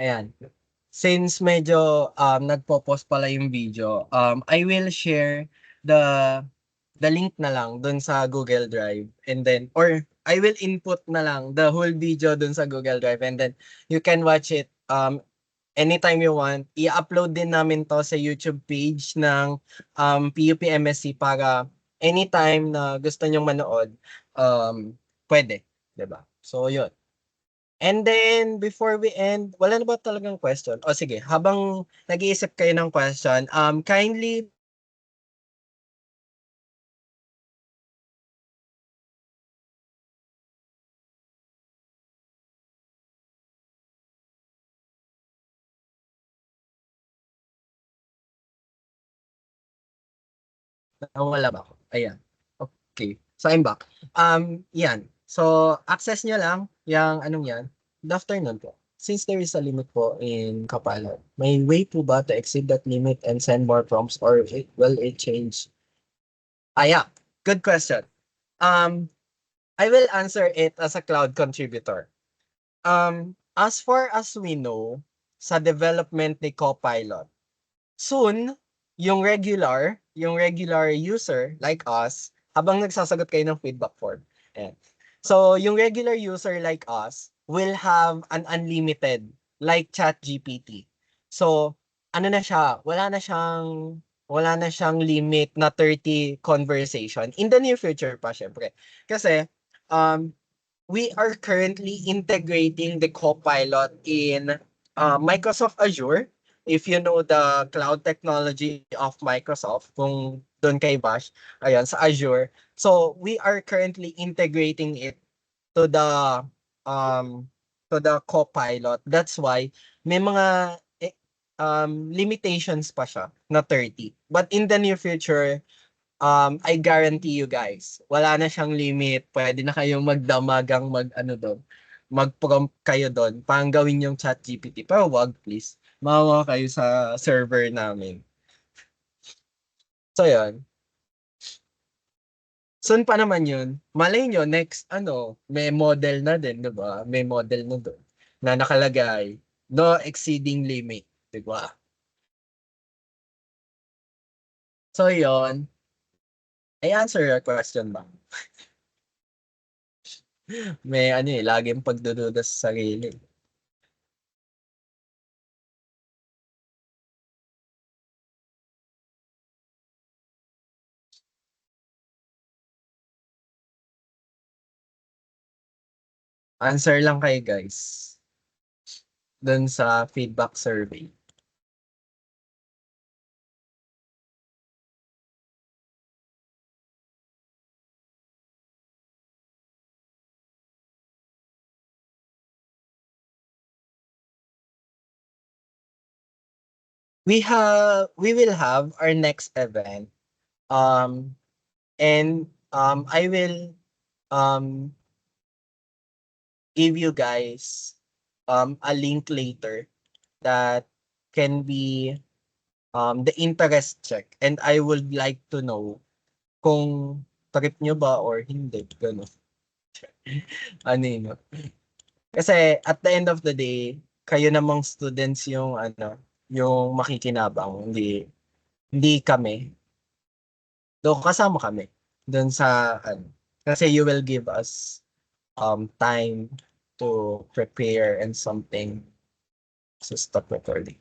Ayan. Since medyo nagpo-pause pala yung video, I will share the the link na lang dun sa Google Drive and then or I will input na lang the whole video dun sa Google Drive and then you can watch it anytime you want. I-upload din namin to sa YouTube page ng PUP MSC para anytime na gusto nyong manood, pwede, 'di ba? So, yun. And then, before we end, wala na ba talagang question? O sige, habang nag-iisip kayo ng question, kindly nawala ba ako? Ayan. Okay. So, I'm back. Yan. So, access nyo lang yung anong yan. Good afternoon po. Since there is a limit po in Kapalad, may way po ba to exceed that limit and send more prompts or will it change? Yeah. Good question. Um, I will answer it as a cloud contributor. As far as we know, sa development ni Copilot, soon, yung regular user like us, habang nagsasagot kayo ng feedback form. Ayan. So, yung regular user like us will have an unlimited like ChatGPT. So, ano na siya, wala na siyang limit na 30 conversation in the near future pa syempre. Kasi um we are currently integrating the Copilot in Microsoft Azure. If you know the cloud technology of Microsoft, kung doon kay Bash, ayan, sa Azure. So, we are currently integrating it to um, the Copilot. That's why may mga limitations pa siya na 30. But in the near future, I guarantee you guys, wala na siyang limit. Pwede na kayong magdamagang mag-ano doon. Mag-prompt kayo doon. Pang gawin yung chat GPT. Pero wag please. Mawa kayo sa server namin. So yun. Soon pa naman yun. Malay nyo, next, may model na din, di ba? May model na doon na nakalagay, no exceeding limit, di ba? So yun. I answer your question ba? May laging pagdududa sa sarili. Answer lang kayo guys. Dun sa feedback survey. We will have our next event. And I will um give you guys a link later that can be the interest check, and I would like to know kung trip nyo ba or hindi, gano'n. Ano yun? Kasi at the end of the day, kayo namang students yung yung makikinabang, hindi kami. Though kasama kami dun sa kasi you will give us time to prepare and something. So stop recording.